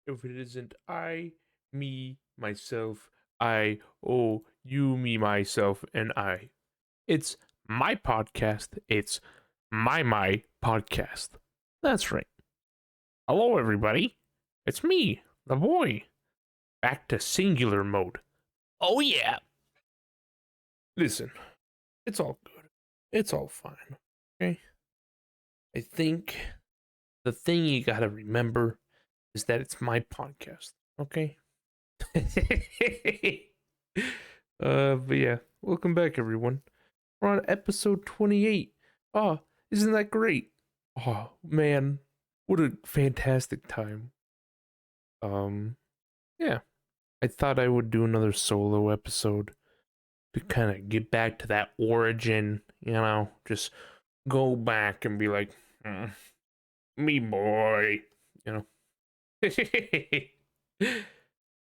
if it isn't I, me, myself, I, oh, you, me, myself, and I. It's my podcast. It's my podcast. That's right. Hello, everybody. It's me, the boy. Back to singular mode. Oh, yeah. Listen, it's all good. It's all fine. Okay? I think the thing you gotta remember is that it's my podcast. Okay? But yeah, welcome back, everyone. We're on episode 28. Oh, isn't that great? Oh, man, what a fantastic time. Um, yeah, I thought I would do another solo episode to kind of get back to that origin, just go back and be like, "Mm, me boy, you know.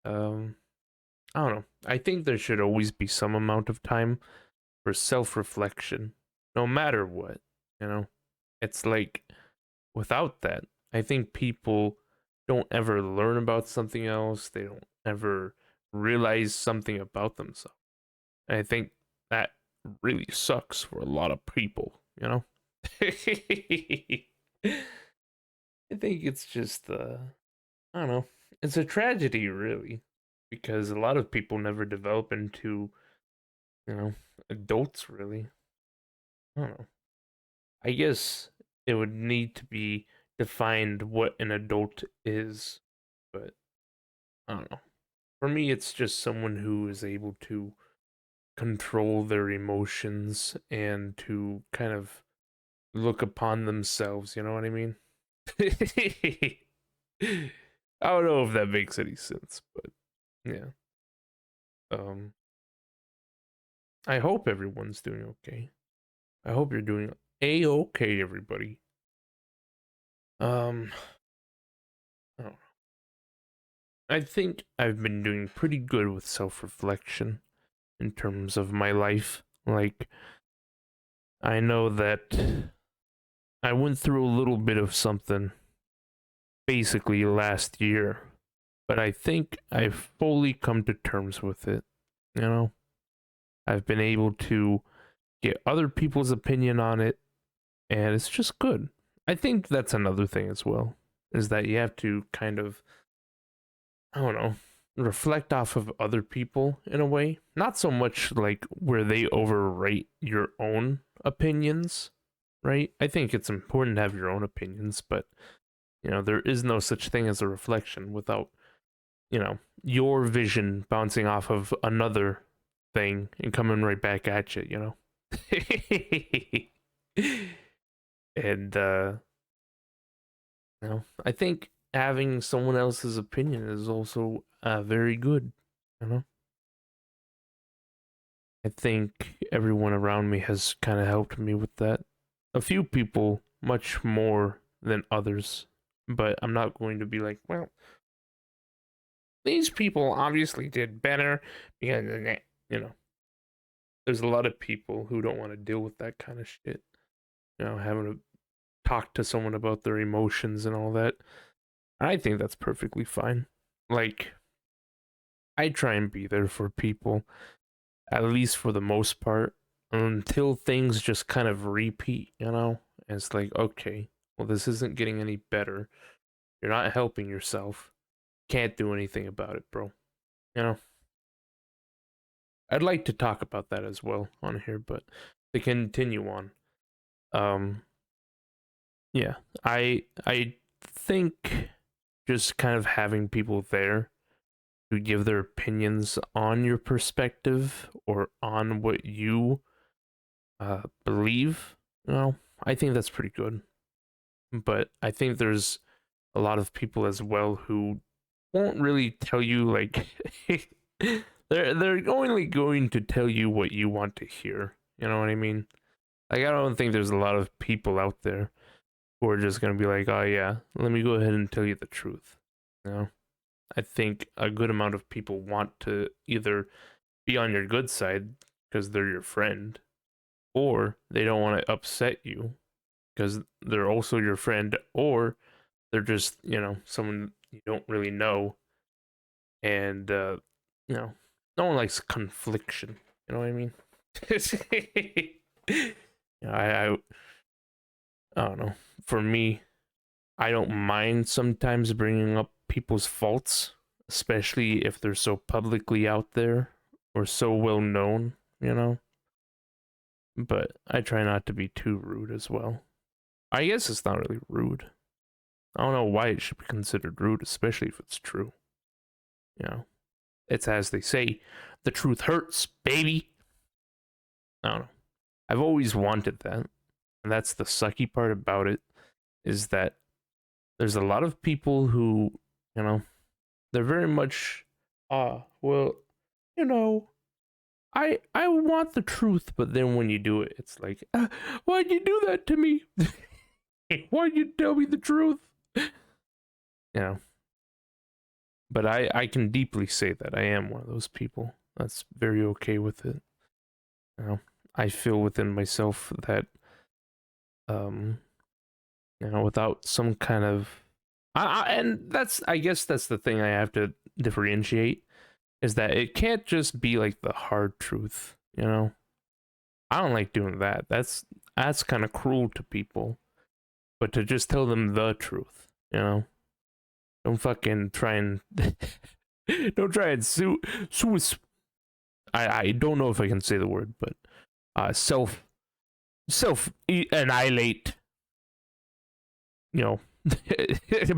um, I don't know. I think there should always be some amount of time for self-reflection, no matter what, you know. It's like without that, I think people don't ever learn about something else. They don't ever realize something about themselves. And I think that really sucks for a lot of people, you know? I think it's just, I don't know. It's a tragedy, really, because a lot of people never develop into, you know, adults, really. I don't know. I guess it would need to be defined what an adult is, but I don't know. For me, it's just someone who is able to control their emotions and to kind of look upon themselves, you know what I mean? I don't know if that makes any sense, but yeah. Um I hope everyone's doing okay. I hope you're doing a-okay, everybody. Um I don't know. I think I've been doing pretty good with self-reflection in terms of my life. Like I know that I went through a little bit of something basically last year, but I think I've fully come to terms with it. You know, I've been able to get other people's opinion on it, and it's just good. I think that's another thing as well, is that you have to kind of, I don't know, reflect off of other people in a way. Not so much like where they overrate your own opinions, right? I think it's important to have your own opinions, but there is no such thing as a reflection without, your vision bouncing off of another thing and coming right back at you, and I think having someone else's opinion is also very good, you know. I think everyone around me has kind of helped me with that. A few people much more than others, but I'm not going to be like, well, these people obviously did better because of that. There's a lot of people who don't want to deal with that kind of shit. Having to talk to someone about their emotions and all that. I think that's perfectly fine. Like, I try and be there for people, at least for the most part, until things just kind of repeat, And it's like, okay, well, this isn't getting any better. You're not helping yourself. Can't do anything about it, bro. You know? I'd like to talk about that as well on here, but to continue on. Um, yeah, I think just kind of having people there to give their opinions on your perspective or on what you believe, I think that's pretty good. But I think there's a lot of people as well who won't really tell you like they're only going to tell you what you want to hear. You know what I mean? Like I don't think there's a lot of people out there who are just gonna be like, oh yeah, let me go ahead and tell you the truth. You know? I think a good amount of people want to either be on your good side because they're your friend, or they don't want to upset you because they're also your friend, or they're just, someone you don't really know, and you know, no one likes confliction. You know what I mean? I don't know. For me, I don't mind sometimes bringing up people's faults, especially if they're so publicly out there or so well known, you know? But I try not to be too rude as well. I guess it's not really rude. I don't know why it should be considered rude, especially if it's true. You know, it's as they say, the truth hurts, baby. I don't know. I've always wanted that. And that's the sucky part about it, is that there's a lot of people who, you know, they're very much, well, you know, I want the truth, but then when you do it, it's like, why'd you do that to me? Why'd you tell me the truth? You know, but I can deeply say that I am one of those people that's very okay with it. You know, I feel within myself that, um, you know, without some kind of, and that's, I guess that's the thing I have to differentiate, is that it can't just be like the hard truth, you know? I don't like doing that. That's kind of cruel to people. But to just tell them the truth, you know? Don't fucking try and don't try and sue I don't know if I can say the word, but self annihilate, you know,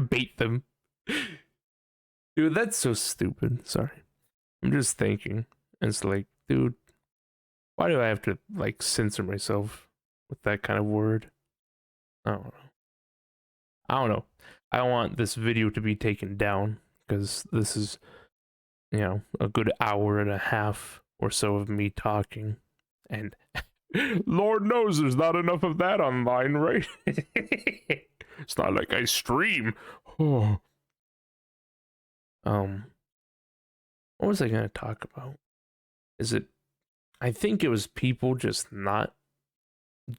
bait them. Dude, that's so stupid. Sorry. I'm just thinking. It's like, dude, why do I have to like censor myself with that kind of word? I don't know. I don't know. I don't want this video to be taken down because this is, you know, a good hour and a half or so of me talking. And Lord knows there's not enough of that online, right? It's not like I stream. Oh. What was I gonna talk about? Is it, I think it was people just not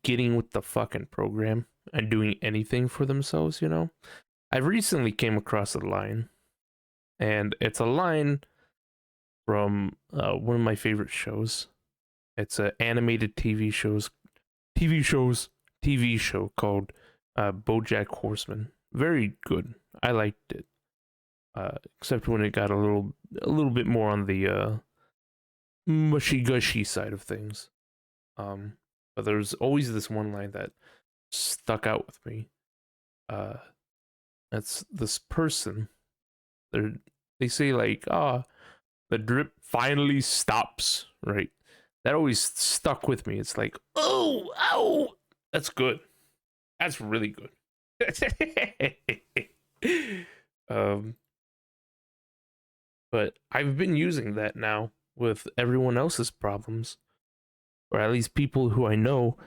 getting with the fucking program and doing anything for themselves, you know? I recently came across a line, and it's a line from one of my favorite shows. It's an animated TV shows, TV show called BoJack Horseman. Very good. I liked it, except when it got a little bit more on the mushy gushy side of things. But there's always this one line that stuck out with me. Uh, that's this person. They say like, the drip finally stops, right? That always stuck with me. It's like, oh, ow, that's good. That's really good. um, but I've been using that now with everyone else's problems, or at least people who I know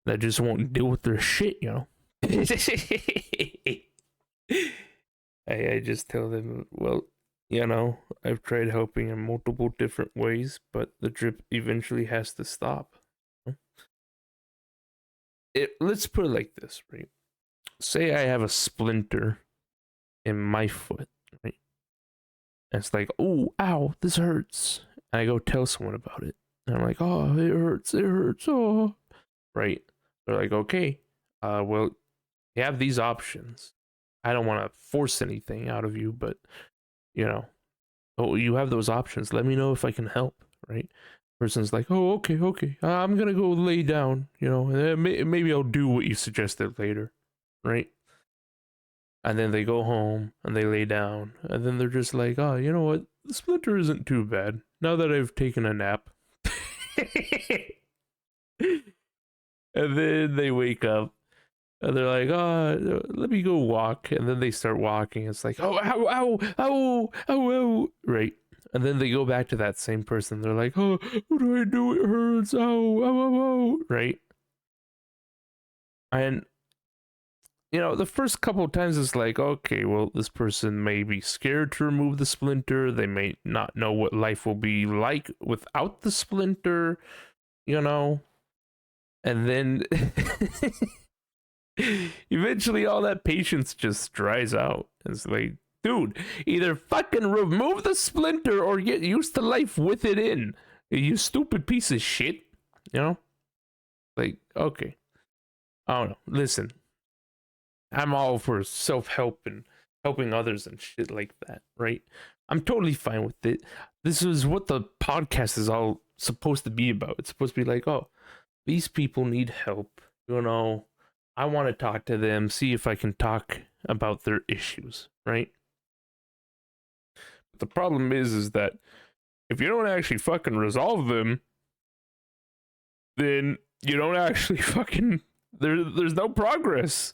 that just won't deal with their shit, you know. I just tell them, well, you know, I've tried helping in multiple different ways, but the drip eventually has to stop. Let's put it like this, right? Say I have a splinter in my foot, right? And it's like, oh, ow, this hurts. And I go tell someone about it. And I'm like, oh, it hurts, oh. Right? They're like, okay, well, you have these options. I don't want to force anything out of you, but, you know, oh, you have those options. Let me know if I can help, right? Person's like, oh, okay. I'm gonna go lay down, you know, and maybe I'll do what you suggested later, right? And then they go home and they lay down, and then they're just like, oh, you know what? The splinter isn't too bad now that I've taken a nap. And then they wake up and they're like, oh, let me go walk. And then they start walking. It's like, oh, ow, right? And then they go back to that same person. They're like, oh, what do I do? It hurts. Ow, right? And, you know, the first couple of times it's like, okay, well, this person may be scared to remove the splinter. They may not know what life will be like without the splinter, you know? And then eventually all that patience just dries out. It's like, Dude, either fucking remove the splinter or get used to life with it in. You stupid piece of shit. You know? Like, okay. I don't know. Listen, I'm all for self-help and helping others and shit like that, right? I'm totally fine with it. This is what the podcast is all supposed to be about. It's supposed to be like, oh, these people need help. You know, I want to talk to them, see if I can talk about their issues, right? But the problem is that if you don't actually fucking resolve them, then you don't actually fucking there's no progress.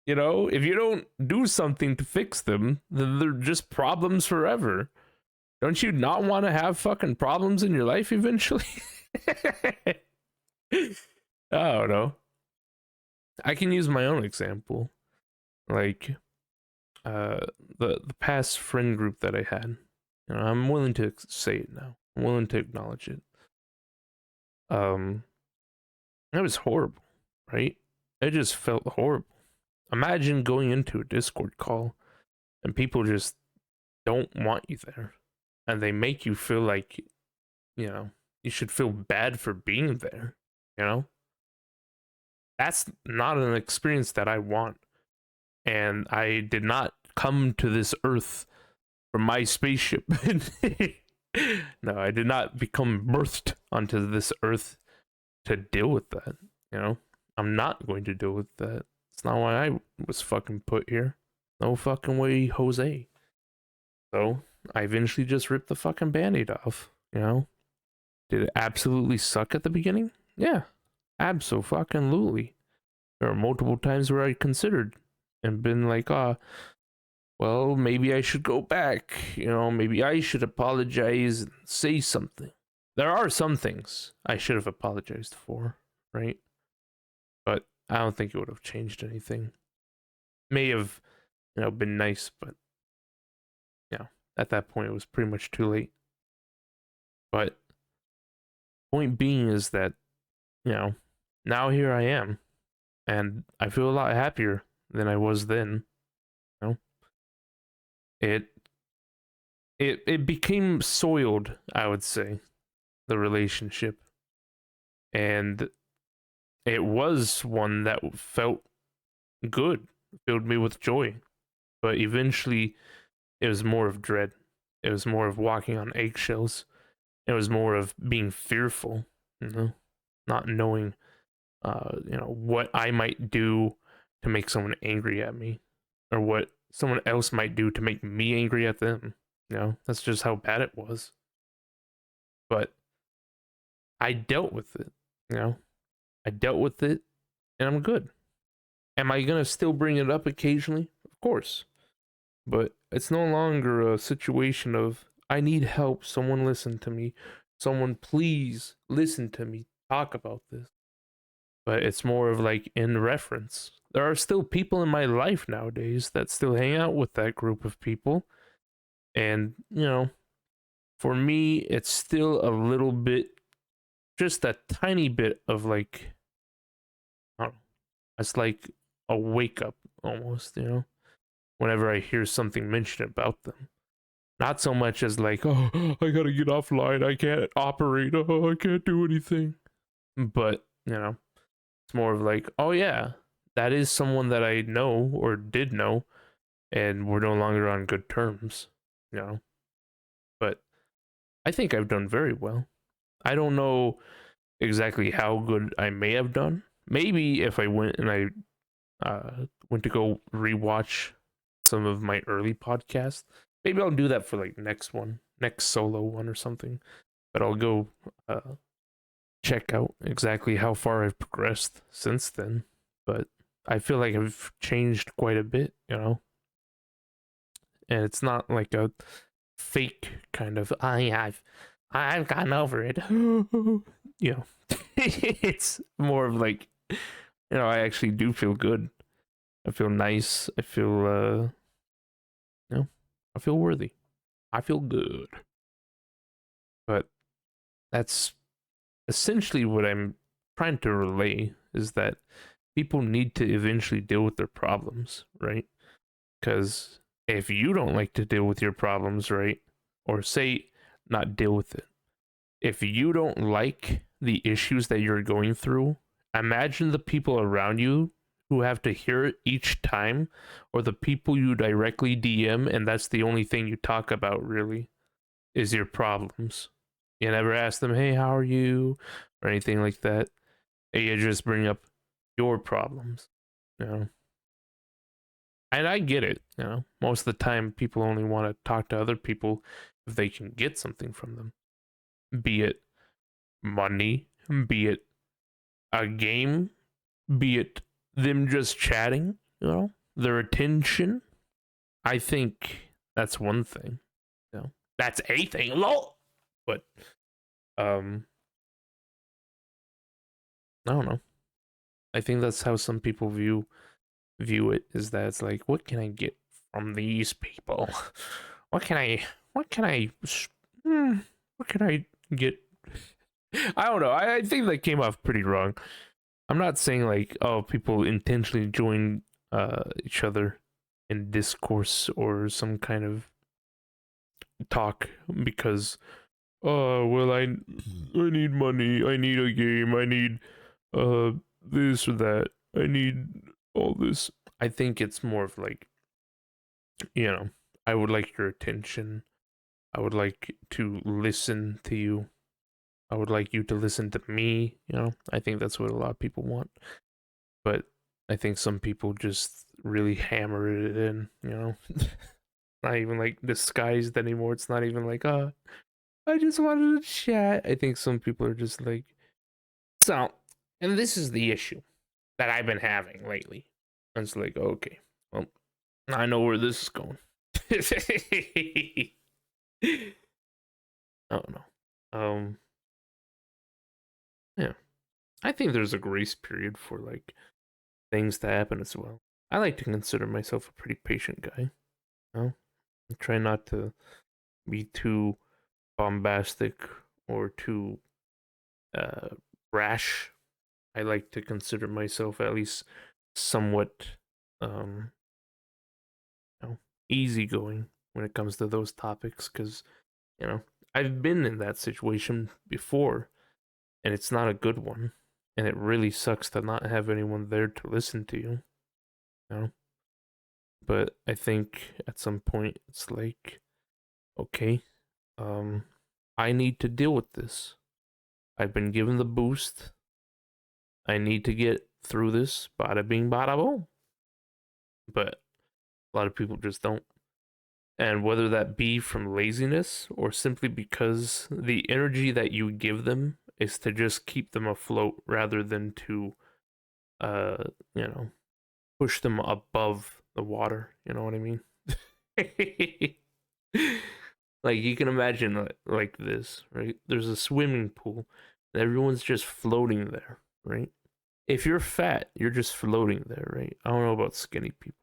You know, if you don't do something to fix them, then they're just problems forever. Don't you not want to have fucking problems in your life eventually? I don't know. I can use my own example. Like the past friend group that I had. You know, I'm willing to say it now. I'm willing to acknowledge it. It was horrible, right? It just felt horrible. Imagine going into a Discord call and people just don't want you there. And they make you feel like, you know, you should feel bad for being there, you know? That's not an experience that I want. And I did not come to this earth from my spaceship. No, I did not become birthed onto this earth to deal with that, you know? I'm not going to deal with that. It's not why I was fucking put here. No fucking way, Jose. So, I eventually just ripped the fucking band-aid off, you know? Did it absolutely suck at the beginning? Yeah, abso-fucking-lutely. There were multiple times where I considered and been like, well, maybe I should go back. You know, maybe I should apologize and say something. There are some things I should have apologized for, right? But I don't think it would have changed anything. May have, you know, been nice, but, you know, at that point it was pretty much too late. But point being is that, you know, now here I am, and I feel a lot happier than I was then. You know, it became soiled, I would say, the relationship, and it was one that felt good, filled me with joy, but eventually it was more of dread. It was more of walking on eggshells. It was more of being fearful, you know, not knowing, you know, what I might do to make someone angry at me, or what someone else might do to make me angry at them. You know, that's just how bad it was. But I dealt with it, you know, I dealt with it, and I'm good. Am I gonna still bring it up occasionally? Of course. But it's no longer a situation of, I need help, someone listen to me. Someone please listen to me talk about this. But it's more of like in reference. There are still people in my life nowadays that still hang out with that group of people. And, you know, for me, it's still a little bit, just a tiny bit of like, I don't know, it's like a wake up almost, you know, whenever I hear something mentioned about them. Not so much as like, oh, I gotta get offline, I can't operate, oh, I can't do anything. But, you know, it's more of like, oh yeah, that is someone that I know or did know, and we're no longer on good terms, you know. But I think I've done very well. I don't know exactly how good I may have done. Maybe if I went and I went to go rewatch some of my early podcasts, maybe I'll do that for like next solo one or something. But I'll go check out exactly how far I've progressed since then. But I feel like I've changed quite a bit, you know. And it's not like a fake kind of I've gotten over it. You know. It's more of like, you know, I actually do feel good. I feel nice. I feel you know, I feel worthy. I feel good. But that's essentially what I'm trying to relay, is that people need to eventually deal with their problems, right? Because if you don't like to deal with your problems, right? Or say, not deal with it. If you don't like the issues that you're going through, imagine the people around you who have to hear it each time, or the people you directly DM, and that's the only thing you talk about, really, is your problems. You never ask them, hey, how are you? Or anything like that. And you just bring up your problems, you know? And I get it, you know? Most of the time, people only want to talk to other people if they can get something from them. Be it money, be it a game, be it them just chatting, you know, their attention. I think that's one thing. You know, that's a thing, lol. But I don't know. I think that's how some people view it. Is that it's like, what can I get from these people? What can I? What can I? What can I get? I don't know. I think that came off pretty wrong. I'm not saying like, oh, people intentionally join each other in discourse or some kind of talk because, oh, well, I need money, I need a game, I need this or that, I need all this. I think it's more of like, you know, I would like your attention. I would like to listen to you. I would like you to listen to me, you know. I think that's what a lot of people want. But I think some people just really hammer it in, you know. Not even like disguised anymore. It's not even like, I just wanted to chat. I think some people are just like, so, and this is the issue that I've been having lately. And it's like, okay, well, I know where this is going. I don't know. Yeah, I think there's a grace period for like things to happen as well. I like to consider myself a pretty patient guy. You know? I try not to be too bombastic or too uh, rash. I like to consider myself at least somewhat um, you know, easygoing when it comes to those topics because, you know, I've been in that situation before and it's not a good one. And it really sucks to not have anyone there to listen to you, you know? But I think at some point it's like, okay, um, I need to deal with this. I've been given the boost. I need to get through this. Bada bing, bada boom. But a lot of people just don't. And whether that be from laziness or simply because the energy that you give them is to just keep them afloat rather than to, you know, push them above the water. You know what I mean? Like you can imagine like this, right? There's a swimming pool, and everyone's just floating there, right? If you're fat, you're just floating there, right? I don't know about skinny people.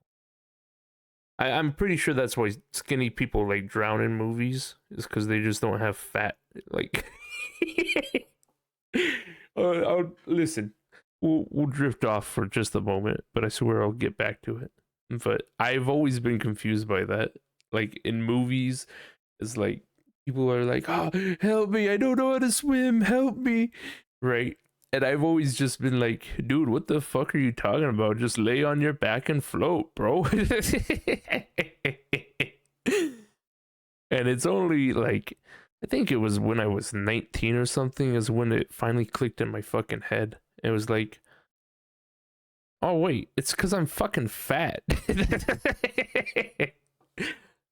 I'm pretty sure that's why skinny people like drown in movies, is because they just don't have fat. Like, listen, we'll drift off for just a moment, but I swear I'll get back to it. But I've always been confused by that. Like in movies, it's like people are like, "Oh, help me! I don't know how to swim. Help me!" Right? And I've always just been like, dude, what the fuck are you talking about? Just lay on your back and float, bro. And it's only like, I think it was when I was 19 or something, is when it finally clicked in my fucking head. It was like, oh, wait, it's because I'm fucking fat.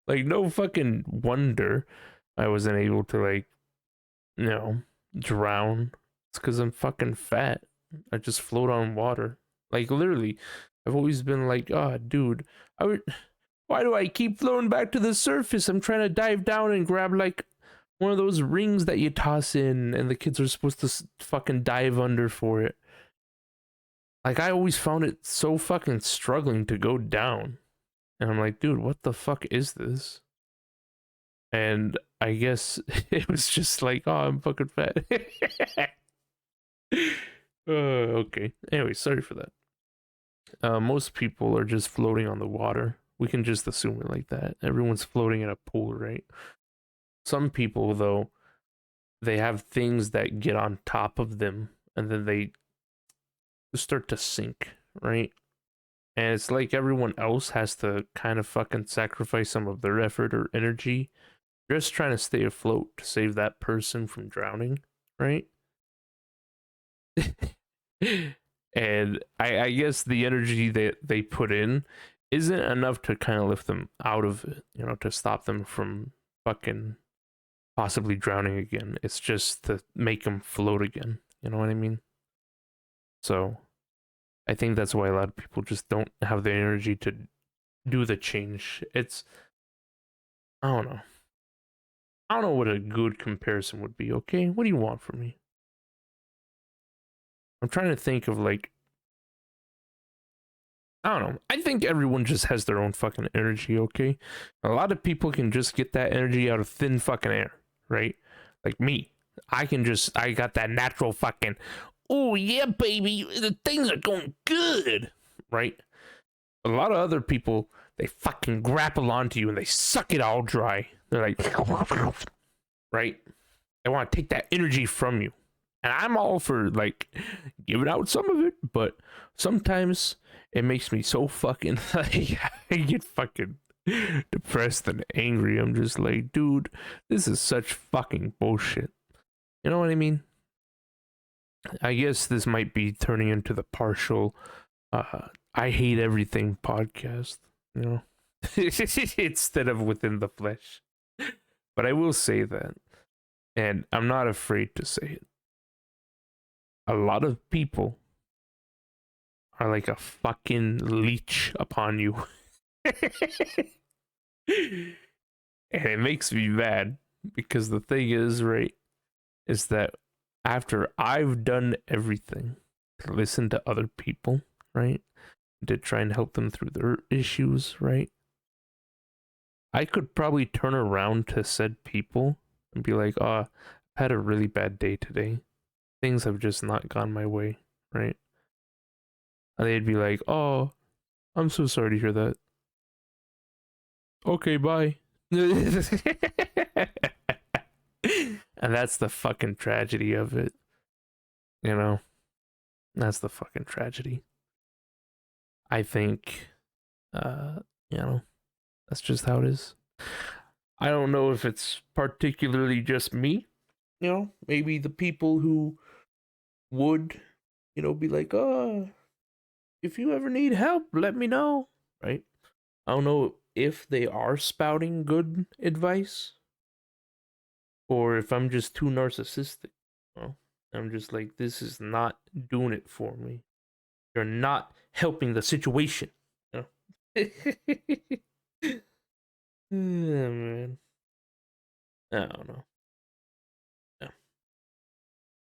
Like, no fucking wonder I wasn't able to, like, you know, drown. It's because I'm fucking fat. I just float on water. Like literally, I've always been like, oh, dude, I would. Why do I keep floating back to the surface? I'm trying to dive down and grab like one of those rings that you toss in, and the kids are supposed to fucking dive under for it. Like I always found it so fucking struggling to go down, and I'm like, dude, what the fuck is this? And I guess it was just like, oh, I'm fucking fat. Okay. Anyway, sorry for that. Most people are just floating on the water. We can just assume it like that. Everyone's floating in a pool, right? Some people, though, they have things that get on top of them and then they start to sink, right? And it's like everyone else has to kind of fucking sacrifice some of their effort or energy just trying to stay afloat to save that person from drowning, right? And I guess the energy that they put in isn't enough to kind of lift them out of it, to stop them from fucking possibly drowning again. It's just to make them float again. You know what I mean? So I think that's why a lot of people just don't have the energy to do the change. I don't know. I don't know what a good comparison would be, okay? What do you want from me? I'm trying to think of like, I don't know. I think everyone just has their own fucking energy, okay? A lot of people can just get that energy out of thin fucking air, right? Like me. I got that natural fucking, oh yeah, baby, the things are going good, right? A lot of other people, they fucking grapple onto you and they suck it all dry. They're like, right? They want to take that energy from you. And I'm all for like giving out some of it, but sometimes it makes me so fucking like I get fucking depressed and angry. I'm just like, dude, this is such fucking bullshit. You know what I mean? I guess this might be turning into the partial I hate everything podcast, you know, instead of within the flesh. But I will say that, and I'm not afraid to say it. A lot of people are like a fucking leech upon you. And it makes me mad because the thing is, right, is that after I've done everything to listen to other people, right, to try and help them through their issues, right, I could probably turn around to said people and be like, oh, I've had a really bad day today. Things have just not gone my way, right? And they'd be like, oh, I'm so sorry to hear that. Okay, bye. And that's the fucking tragedy of it, you know? That's the fucking tragedy. I think, uh, you know, that's just how it is. I don't know if it's particularly just me, maybe the people who would, be like, oh, if you ever need help, let me know, right? I don't know if they are spouting good advice or if I'm just too narcissistic. I'm just like, this is not doing it for me. You're not helping the situation. Oh, man. I don't know. Yeah.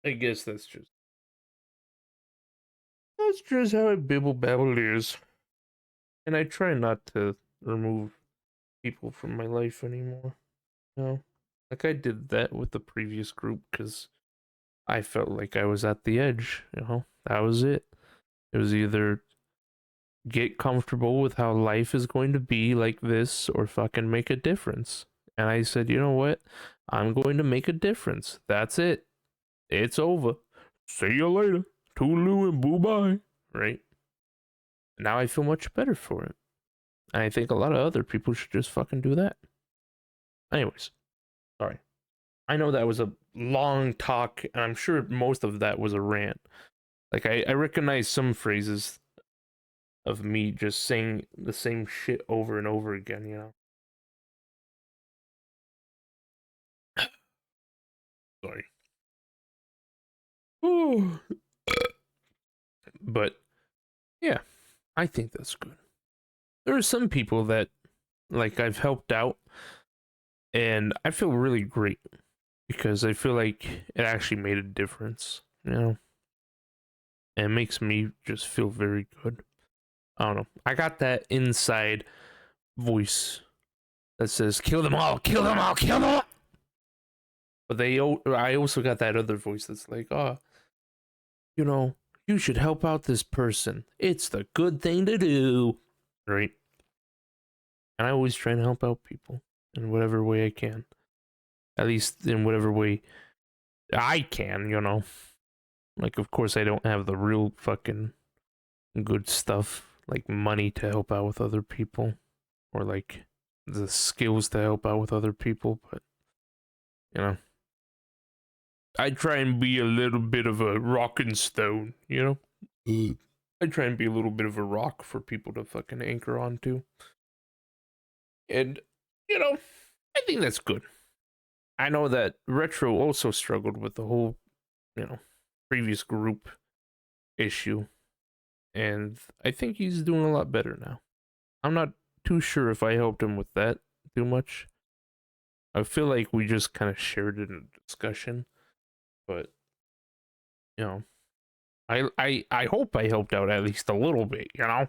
I guess that's just how a bibble babble is. And I try not to remove people from my life anymore. Like I did that with the previous group because I felt like I was at the edge. That was it. It was either get comfortable with how life is going to be like this or fucking make a difference. And I said, you know what? I'm going to make a difference. That's it. It's over. See you later. Toodaloo and boo bye. Right? Now I feel much better for it. And I think a lot of other people should just fucking do that. Anyways, sorry. I know that was a long talk, and I'm sure most of that was a rant. Like, I recognize some phrases of me just saying the same shit over and over again, Sorry. Oh. But, yeah, I think that's good. There are some people that, like, I've helped out, and I feel really great because I feel like it actually made a difference. And it makes me just feel very good. I don't know. I got that inside voice that says "kill them all, kill them all, kill them all." But I also got that other voice that's like, "Oh, you should help out this person. It's the good thing to do." Right? And I always try and help out people in whatever way I can. At least in whatever way I can, you know. Like, of course, I don't have the real fucking good stuff, like money to help out with other people, or like the skills to help out with other people, but, you know, I try and be a little bit of a rock and stone, you know? I try and be a little bit of a rock for people to fucking anchor onto. And, you know, I think that's good. I know that Retro also struggled with the whole, you know, previous group issue. And I think he's doing a lot better now. I'm not too sure if I helped him with that too much. I feel like we just kind of shared it in a discussion. But, you know, I hope I helped out at least a little bit, you know?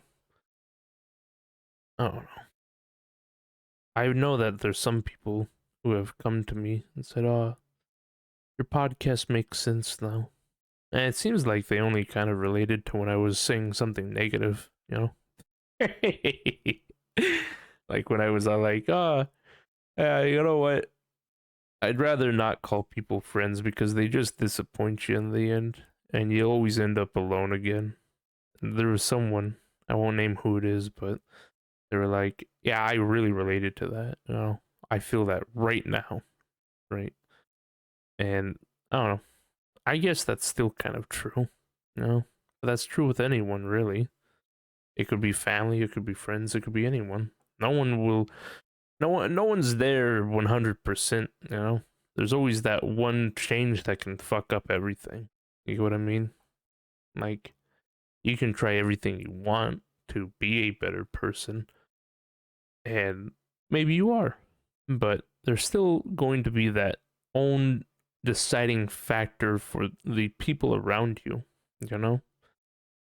I don't know. I know that there's some people who have come to me and said, "Oh, your podcast makes sense now." And it seems like they only kind of related to when I was saying something negative, you know? Like when I was like, "Oh, you know what? I'd rather not call people friends because they just disappoint you in the end, and you always end up alone again." And there was someone, I won't name who it is, but they were like, "Yeah, I really related to that. You know, I feel that right now, right?" And I don't know. I guess that's still kind of true, you know. But that's true with anyone, really. It could be family, it could be friends, it could be anyone. No one will. No one's there 100%. You know, there's always that one change that can fuck up everything. You know what I mean? Like, you can try everything you want to be a better person, and maybe you are, but there's still going to be that own deciding factor for the people around you, you know?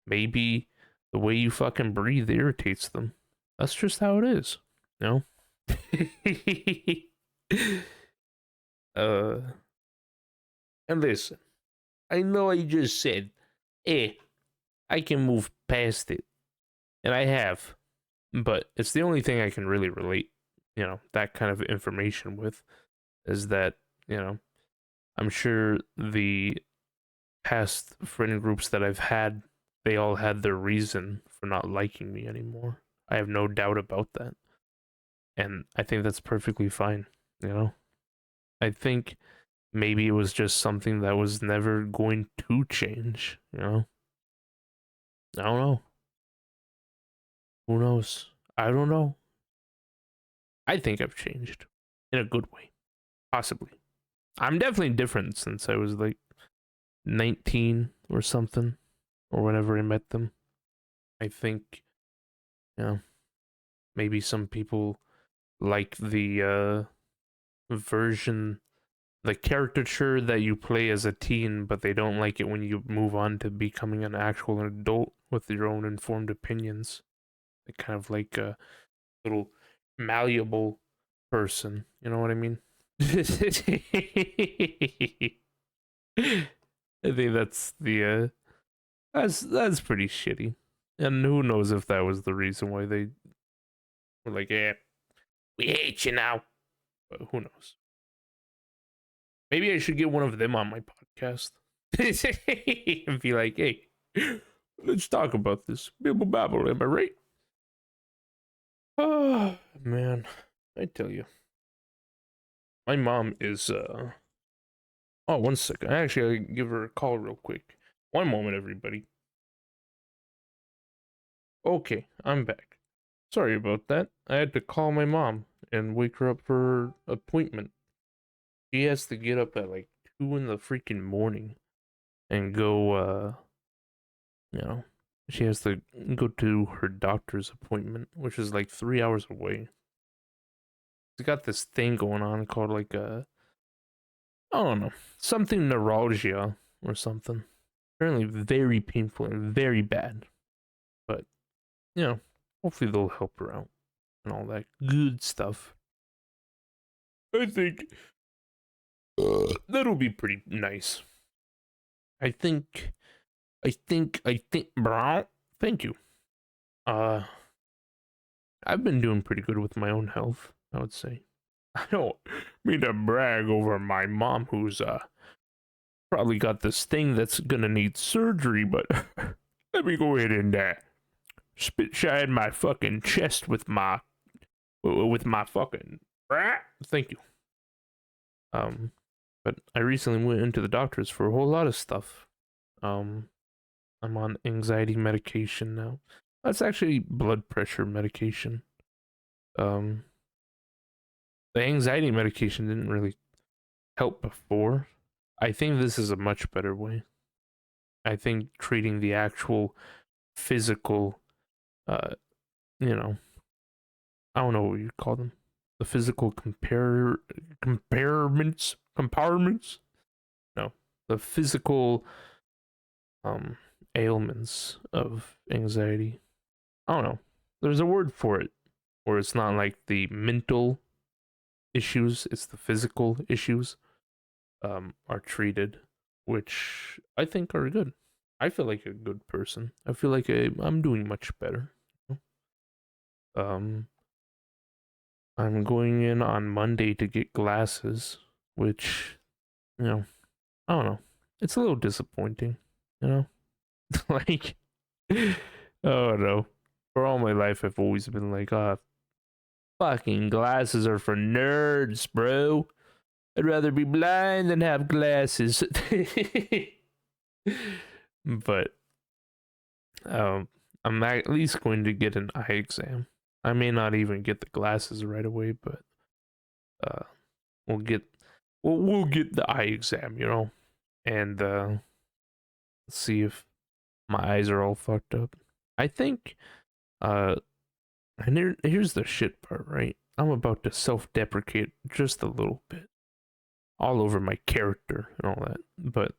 Maybe the way you fucking breathe irritates them. That's just how it is, you know? uh, and listen, I know I just said, I can move past it, and I have, but it's the only thing I can really relate, you know, that kind of information with, is that, you know, I'm sure the past friend groups that I've had, they all had their reason for not liking me anymore. I have no doubt about that. And I think that's perfectly fine, you know? I think maybe it was just something that was never going to change, you know? I don't know. Who knows? I don't know. I think I've changed in a good way, possibly. I'm definitely different since I was like 19 or something, or whenever I met them. I think, you know, maybe some people like the version, the caricature that you play as a teen, but they don't like it when you move on to becoming an actual adult with your own informed opinions. Like kind of like a little malleable person. You know what I mean? I think that's the that's pretty shitty. And who knows if that was the reason why they were like, "Yeah, we hate you now." But who knows? Maybe I should get one of them on my podcast and be like, "Hey, let's talk about this. Bibble babble, am I right?" Oh man, I tell you, my mom is Oh, one second. Actually, I'll give her a call real quick. One moment, everybody. Okay, I'm back. Sorry about that. I had to call my mom and wake her up for her appointment. She has to get up at like 2 in the freaking morning and go, you know, she has to go to her doctor's appointment, which is like 3 hours away. She's got this thing going on called like I don't know, something neuralgia or something. Apparently very painful and very bad. But, you know, hopefully they'll help her out and all that good stuff. I think that'll be pretty nice. I think, bro. Thank you. Uh, I've been doing pretty good with my own health, I would say. I don't mean to brag over my mom, who's probably got this thing that's gonna need surgery, but let me go ahead and spit shy in my fucking chest with my fucking. Thank you. But I recently went into the doctors for a whole lot of stuff. Um, I'm on anxiety medication now. That's actually blood pressure medication. Um, the anxiety medication didn't really help before. I think this is a much better way. I think treating the actual physical, uh, you know, I don't know what you call them, the physical compartments. No, the physical ailments of anxiety. I don't know. There's a word for it, where it's not like the mental issues; it's the physical issues. Are treated, which I think are good. I feel like a good person. I feel like I'm doing much better. Um, I'm going in on Monday to get glasses, which, I don't know. It's a little disappointing, you know? Like, oh no. For all my life, I've always been like, fucking glasses are for nerds, bro. I'd rather be blind than have glasses. But I'm at least going to get an eye exam. I may not even get the glasses right away, but uh, we'll get we'll get the eye exam, and see if my eyes are all fucked up. I think, and here's the shit part, right? I'm about to self-deprecate just a little bit, all over my character and all that, but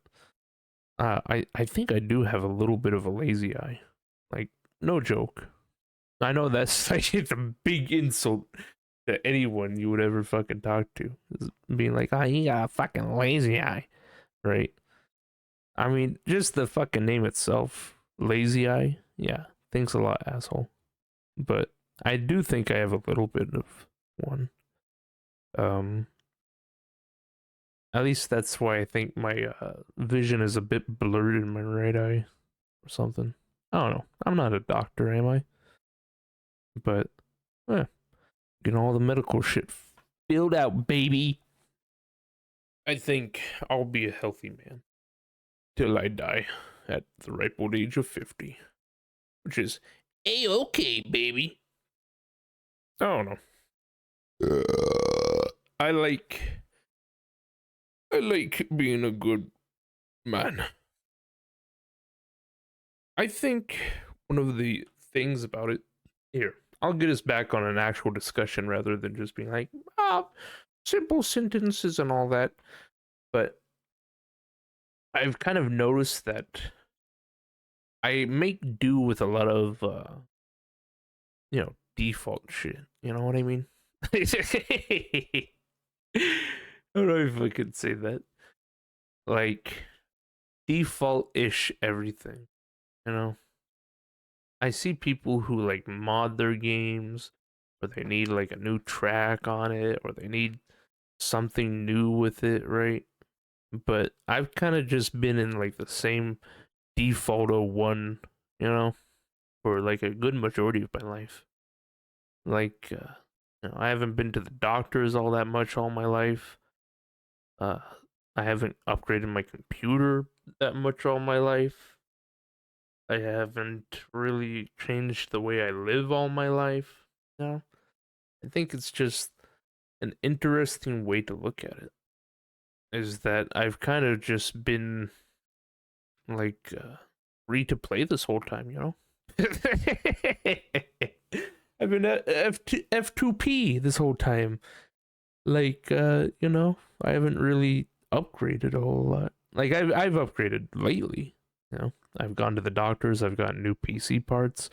I think I do have a little bit of a lazy eye, like no joke. I know that's like it's a big insult to anyone you would ever fucking talk to, being like, "Oh, you got a fucking lazy eye," right? I mean, just the fucking name itself, lazy eye. Yeah, thanks a lot, asshole. But I do think I have a little bit of one. Um, at least that's why I think my vision is a bit blurred in my right eye or something. I don't know. I'm not a doctor, am I? But getting all the medical shit filled out, baby. I think I'll be a healthy man till I die at the ripe old age of 50, which is a-okay, baby. I don't know. I like being a good man. I think one of the things about it here, I'll get us back on an actual discussion rather than just being like, simple sentences and all that. But I've kind of noticed that I make do with a lot of default shit. You know what I mean? I don't know if I could say that. Like default-ish everything, you know? I see people who like mod their games, or they need like a new track on it, or they need something new with it, right? But I've kind of just been in like the same default one, for like a good majority of my life. Like, I haven't been to the doctors all that much all my life. Uh, I haven't upgraded my computer that much all my life. I haven't really changed the way I live all my life. I think it's just an interesting way to look at it. Is that I've kind of just been like free to play this whole time, I've been at F2P this whole time. Like, I haven't really upgraded a whole lot. Like, I've upgraded lately. I've gone to the doctors. I've gotten new PC parts.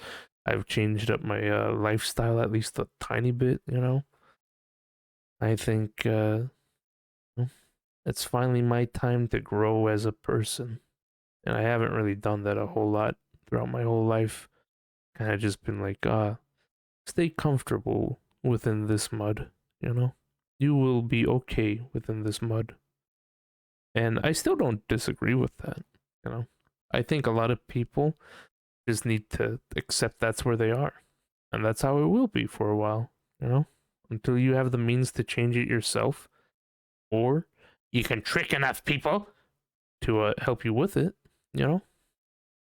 I've changed up my lifestyle at least a tiny bit. I think it's finally my time to grow as a person, and I haven't really done that a whole lot throughout my whole life. Kind of just been like, stay comfortable within this mud, you know? You will be okay within this mud. And I still don't disagree with that, you know? I think a lot of people just need to accept that's where they are. And that's how it will be for a while, you know? Until you have the means to change it yourself, or you can trick enough people to help you with it, you know?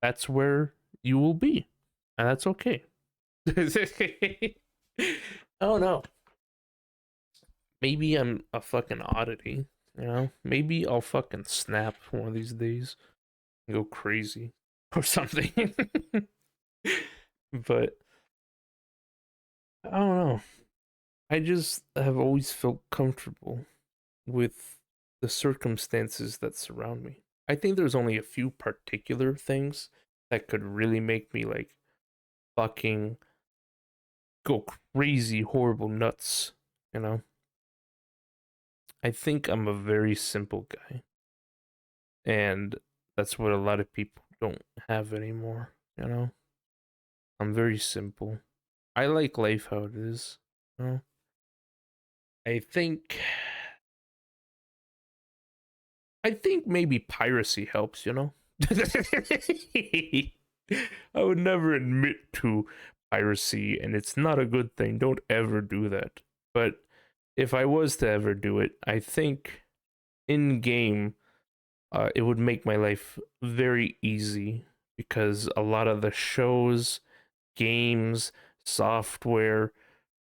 That's where you will be. And that's okay. Oh no. Maybe I'm a fucking oddity, you know? Maybe I'll fucking snap one of these days and go crazy or something. But I don't know. I just have always felt comfortable with the circumstances that surround me. I think there's only a few particular things that could really make me like fucking go crazy, horrible nuts, you know? I think I'm a very simple guy. And that's what a lot of people don't have anymore, you know? I'm very simple. I like life how it is, you know? I think I think maybe piracy helps, you know? I would never admit to piracy, and it's not a good thing. Don't ever do that. But if I was to ever do it, I think in game, it would make my life very easy because a lot of the shows, games, software,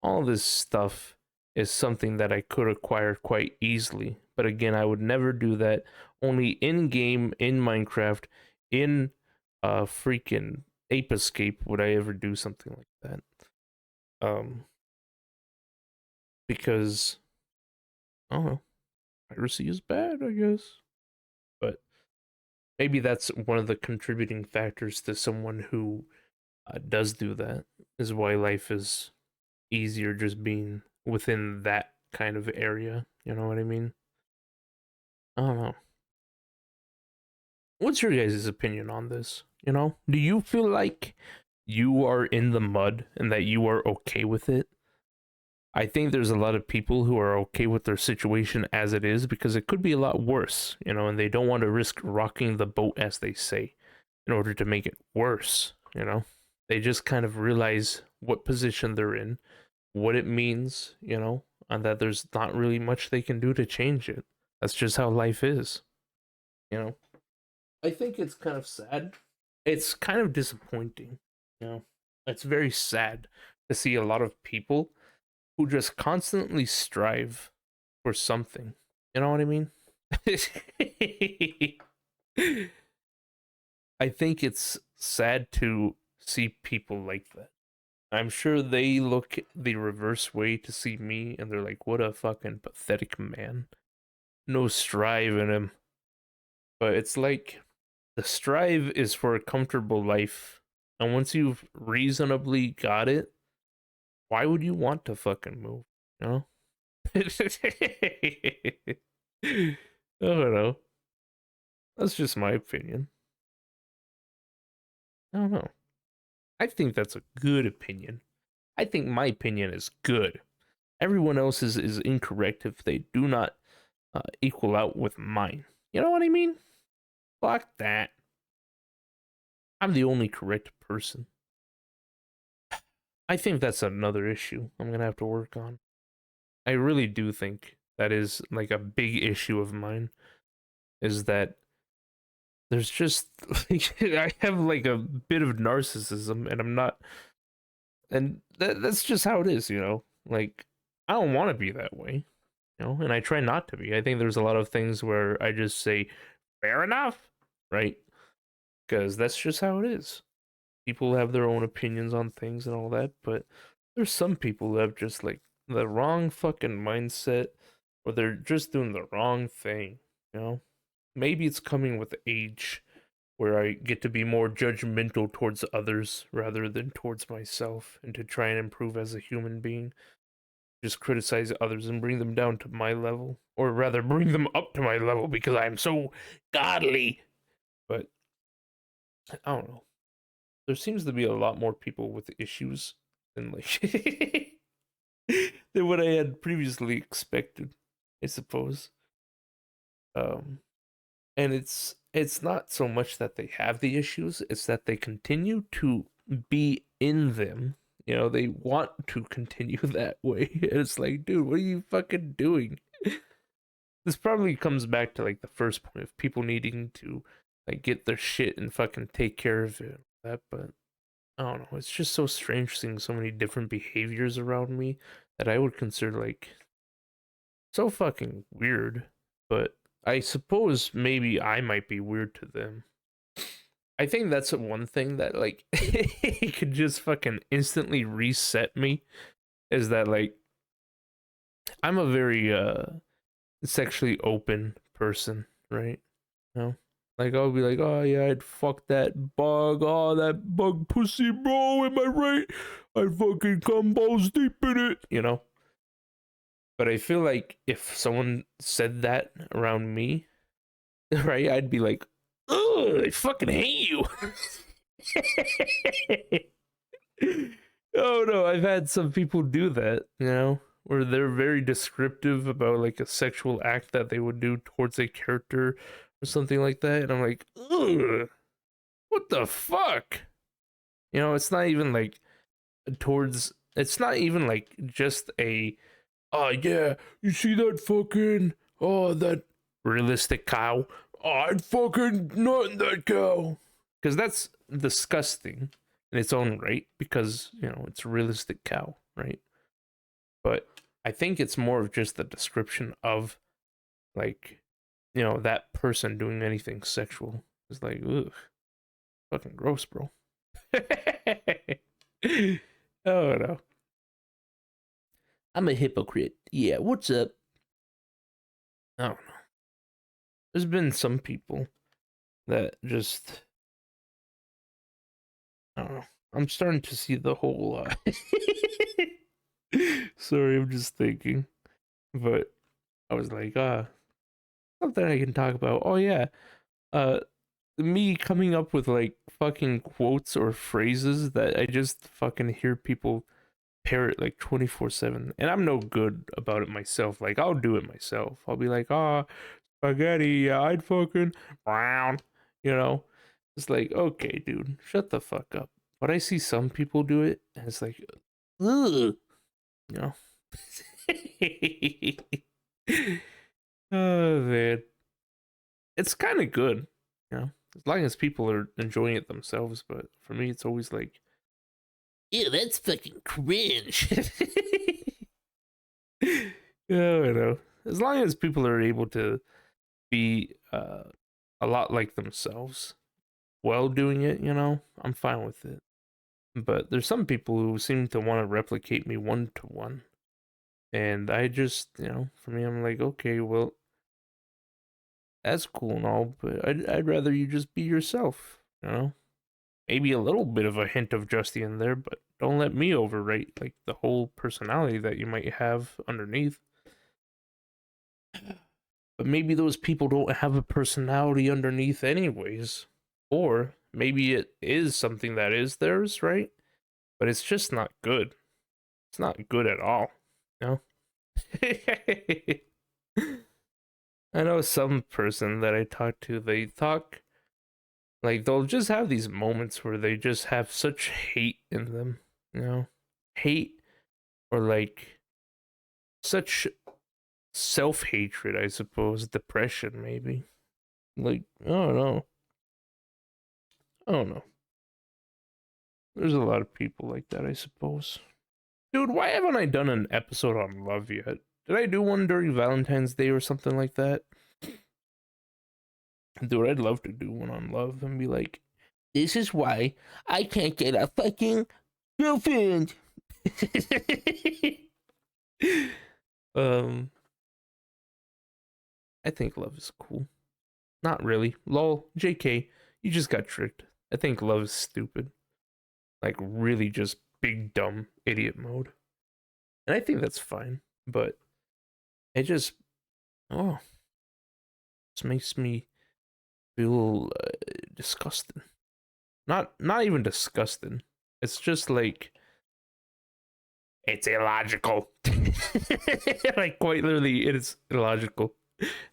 all this stuff is something that I could acquire quite easily. But again, I would never do that. Only in game, in Minecraft, in freaking Ape Escape would I ever do something like that. Um, because I don't know, piracy is bad, I guess. But maybe that's one of the contributing factors to someone who does do that. Is why life is easier just being within that kind of area. You know what I mean? I don't know. What's your guys' opinion on this? You know, do you feel like you are in the mud and that you are okay with it? I think there's a lot of people who are okay with their situation as it is because it could be a lot worse, you know, and they don't want to risk rocking the boat, as they say, in order to make it worse, you know? They just kind of realize what position they're in, what it means, you know, and that there's not really much they can do to change it. That's just how life is, you know? I think it's kind of sad. It's kind of disappointing, you know? It's very sad to see a lot of people who just constantly strive for something. You know what I mean? I think it's sad to see people like that. I'm sure they look the reverse way to see me and they're like, what a fucking pathetic man. No strive in him. But it's like the strive is for a comfortable life. And once you've reasonably got it, why would you want to fucking move? You know? I don't know. That's just my opinion. I don't know. I think that's a good opinion. I think my opinion is good. Everyone else's is incorrect if they do not equal out with mine. You know what I mean? Fuck that. I'm the only correct person. I think that's another issue I'm gonna have to work on. I really do think that is like a big issue of mine. Is that there's just like I have like a bit of narcissism and I'm not and that's just how it is, you know. Like I don't want to be that way, you know, and I try not to be. I think there's a lot of things where I just say fair enough, right? Because that's just how it is. People have their own opinions on things and all that, but there's some people who have just like the wrong fucking mindset or they're just doing the wrong thing, you know? Maybe it's coming with age where I get to be more judgmental towards others rather than towards myself and to try and improve as a human being. Just criticize others and bring them down to my level, or rather, bring them up to my level because I'm so godly. But I don't know. There seems to be a lot more people with issues than like than what I had previously expected, I suppose. Um, and it's not so much that they have the issues; it's that they continue to be in them. You know, they want to continue that way. It's like, dude, what are you fucking doing? This probably comes back to like the first point of people needing to like get their shit and fucking take care of it. That, but I don't know. It's just so strange seeing so many different behaviors around me that I would consider like so fucking weird. But I suppose maybe I might be weird to them. I think that's the one thing that like it could just fucking instantly reset me is that like I'm a very sexually open person, right? You know? Like I'll be like, oh yeah, I'd fuck that bug, oh that bug pussy, bro. Am I right? I'd fucking come balls deep in it, you know. But I feel like if someone said that around me, right, I'd be like, ugh, I fucking hate you. Oh no, I've had some people do that, you know, where they're very descriptive about like a sexual act that they would do towards a character or something like that, and I'm like, ugh, what the fuck? You know, it's not even like towards. It's not even like just a. Oh yeah, you see that fucking. Oh that realistic cow. Oh, I'd fucking nut in that cow. Because that's disgusting in its own right. Because you know it's a realistic cow, right? But I think it's more of just the description of like, you know, that person doing anything sexual. It's like, ugh, fucking gross, bro. Oh no. I'm a hypocrite. Yeah, what's up? I don't know. There's been some people that just I don't know. I'm starting to see the whole sorry, I'm just thinking. But I was like, something I can talk about. Oh yeah. Uh Me coming up with like fucking quotes or phrases that I just fucking hear people parrot like 24/7, and I'm no good about it myself. Like I'll do it myself. I'll be like, spaghetti, yeah, I'd fucking brown, you know. It's like, okay, dude, shut the fuck up. But I see some people do it, and it's like, ugh, you know. Oh man, it's kind of good, you know, as long as people are enjoying it themselves. But for me, it's always like, ew, that's fucking cringe. Yeah, I know. As long as people are able to be a lot like themselves while doing it, you know, I'm fine with it. But there's some people who seem to want to replicate me one to one. And I just, you know, for me, I'm like, okay, well, that's cool and all, but I'd rather you just be yourself, you know? Maybe a little bit of a hint of Justy in there, but don't let me overwrite like the whole personality that you might have underneath. But maybe those people don't have a personality underneath anyways. Or maybe it is something that is theirs, right? But it's just not good. It's not good at all. You know? I know some person that I talk to, they talk like they'll just have these moments where they just have such hate in them, you know? Hate or like such self-hatred, I suppose, depression maybe. Like, I don't know. I don't know. There's a lot of people like that, I suppose. Dude, why haven't I done an episode on love yet? Did I do one during Valentine's Day or something like that? Dude, I'd love to do one on love and be like, this is why I can't get a fucking girlfriend. um, I think love is cool. Not really. Lol, JK, you just got tricked. I think love is stupid. Like, really just big dumb idiot mode. And I think that's fine. But it just, oh, this makes me feel disgusted. Not even disgusted. It's just like it's illogical. Like quite literally, it is illogical.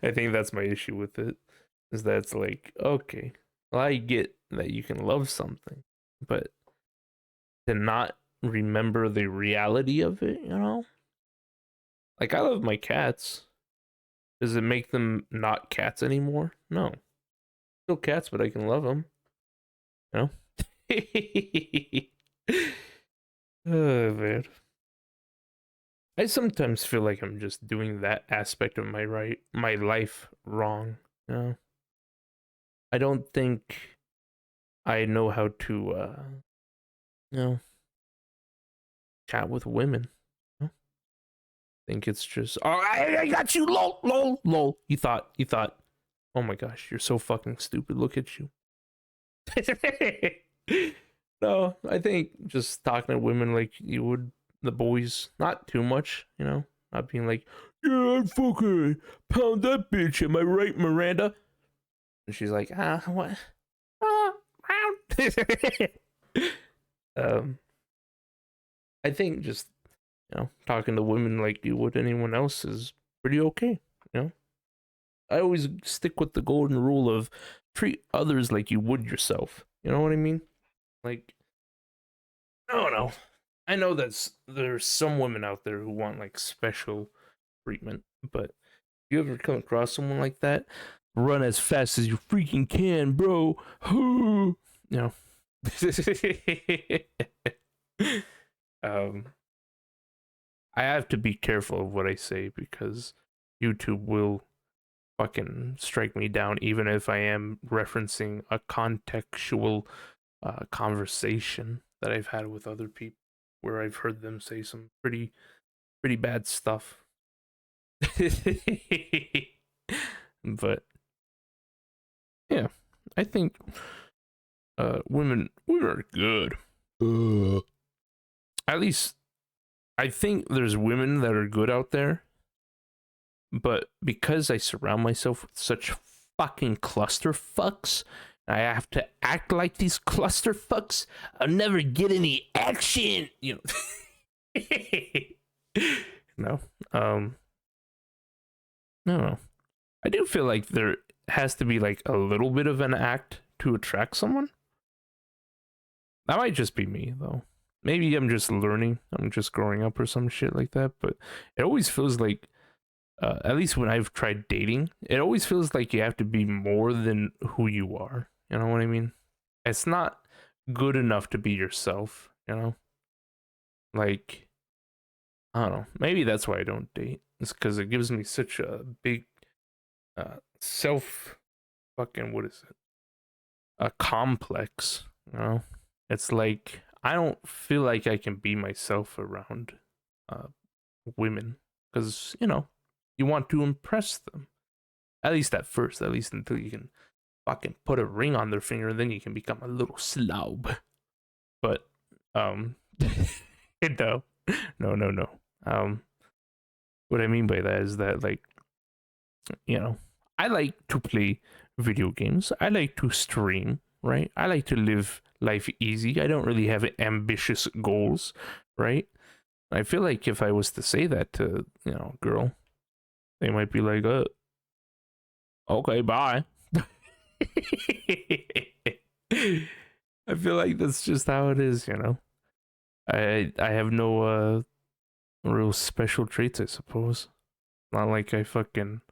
I think that's my issue with it. Is that it's like, okay, well, I get that you can love something, but to not remember the reality of it, you know? Like I love my cats. Does it make them not cats anymore? No. Still cats, but I can love them. You know? Oh man. I sometimes feel like I'm just doing that aspect of my life wrong. You know? I don't think I know how to you know, chat with women. You know? I think it's just, oh, I got you, lol, lol, lol. You thought, oh my gosh, you're so fucking stupid. Look at you. No, I think just talking to women like you would the boys, not too much, you know, not being like, yeah, I'd fucking pound that bitch. Am I right, Miranda? And she's like, what? Pound. um, I think just, you know, talking to women like you would anyone else is pretty okay, you know. I always stick with the golden rule of treat others like you would yourself. You know what I mean? Like, I don't know. I know there's some women out there who want like special treatment, but if you ever come across someone like that, run as fast as you freaking can, bro. You know. um, I have to be careful of what I say because YouTube will fucking strike me down, even if I am referencing a contextual conversation that I've had with other people where I've heard them say some pretty bad stuff. But yeah, I think women are good. At least I think there's women that are good out there, but because I surround myself with such fucking clusterfucks, I have to act like these clusterfucks. I'll never get any action, you know. No, no. I do feel like there has to be like a little bit of an act to attract someone. That might just be me though. Maybe I'm just learning. I'm just growing up or some shit like that. But it always feels like, at least when I've tried dating, it always feels like you have to be more than who you are. You know what I mean? It's not good enough to be yourself. You know, like I don't know. Maybe that's why I don't date. It's because it gives me such a big self fucking what is it? A complex. You know, it's like I don't feel like I can be myself around uh, women because you know you want to impress them. At least at first, at least until you can fucking put a ring on their finger, and then you can become a little slob. But no, no. What I mean by that is that like you know, I like to play video games. I like to stream, right? I like to live life easy. I don't really have ambitious goals, right? I feel like if I was to say that to, you know, girl, they might be like, okay, bye. I feel like that's just how it is, you know. I have no real special traits, I suppose. Not like I fucking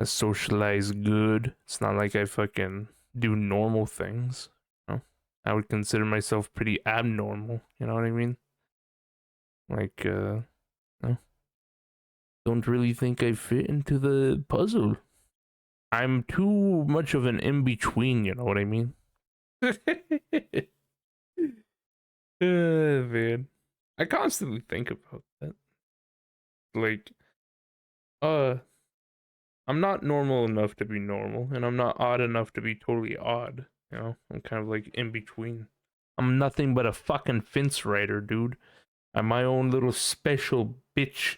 socialize good. It's not like I fucking do normal things. You know? I would consider myself pretty abnormal. You know what I mean? Like, no, don't really think I fit into the puzzle. I'm too much of an in between. You know what I mean? Man, I constantly think about that. Like, uh, I'm not normal enough to be normal, and I'm not odd enough to be totally odd. You know, I'm kind of like in between. I'm nothing but a fucking fence rider, dude. I'm my own little special bitch.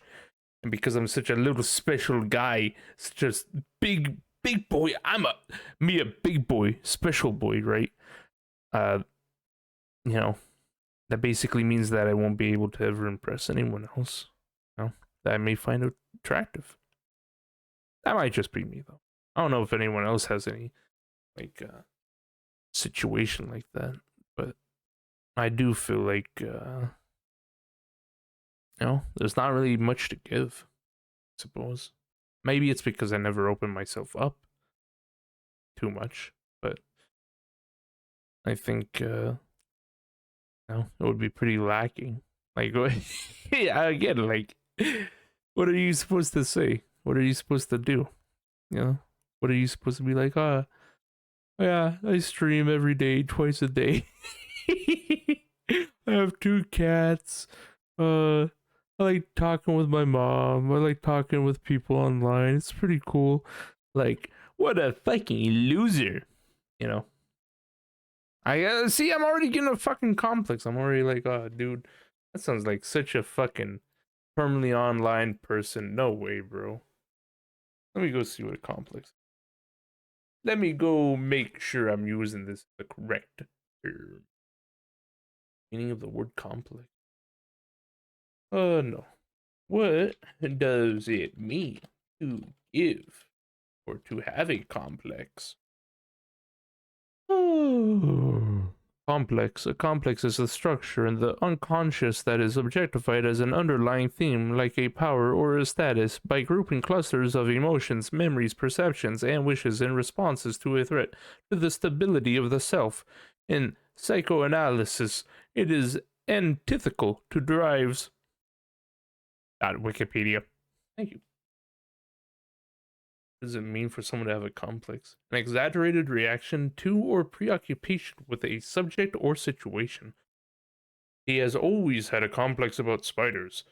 And because I'm such a little special guy, such a big boy, me a big boy, special boy, right? Uh, you know, that basically means that I won't be able to ever impress anyone else, you know, that I may find attractive. That might just be me though. I don't know if anyone else has any like situation like that, but I do feel like there's not really much to give, I suppose. Maybe it's because I never opened myself up too much, but I think it would be pretty lacking. Like, yeah, again, like, what are you supposed to say? What are you supposed to do? You know, what are you supposed to be like? Yeah, I stream every day, twice a day. I have 2 cats. I like talking with my mom. I like talking with people online. It's pretty cool. Like, what a fucking loser, you know? I see. I'm already getting a fucking complex. I'm already like, oh, dude, that sounds like such a fucking permanently online person. No way, bro. Let me go see what a complex. Let me go make sure I'm using this the correct term. Meaning of the word complex. No. What does it mean to give or to have a complex? Complex. A complex is a structure in the unconscious that is objectified as an underlying theme, like a power or a status, by grouping clusters of emotions, memories, perceptions, and wishes in responses to a threat to the stability of the self. In psychoanalysis, it is antithetical to Drives. Wikipedia. Thank you. What does it mean for someone to have a complex? An exaggerated reaction to or preoccupation with a subject or situation. He has always had a complex about spiders.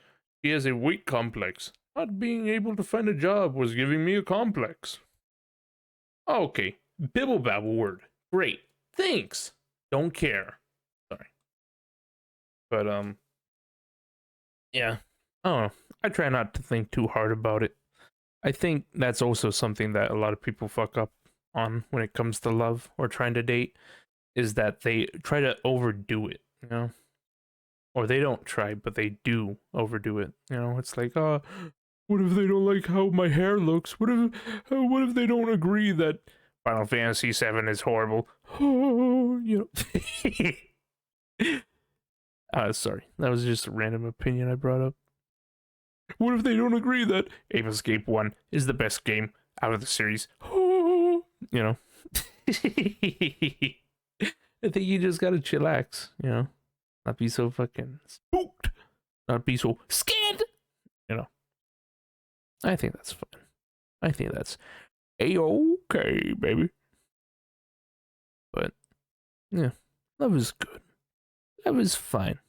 He has a weight complex. Not being able to find a job was giving me a complex. Okay, bibble babble word. Great. Thanks. Don't care. Sorry. But yeah. I don't know. I try not to think too hard about it. I think that's also something that a lot of people fuck up on when it comes to love or trying to date, is that they try to overdo it, you know? Or they don't try, but they do overdo it. You know, it's like, what if they don't like how my hair looks? What if they don't agree that Final Fantasy VII is horrible? Oh, you know. Sorry, that was just a random opinion I brought up. What if they don't agree that Ape Escape 1 is the best game out of the series? Oh, you know. I think you just gotta chillax, you know? Not be so fucking spooked. Not be so scared, you know? I think that's fine. I think that's a-okay, baby. But, yeah, love is good. Love is fine.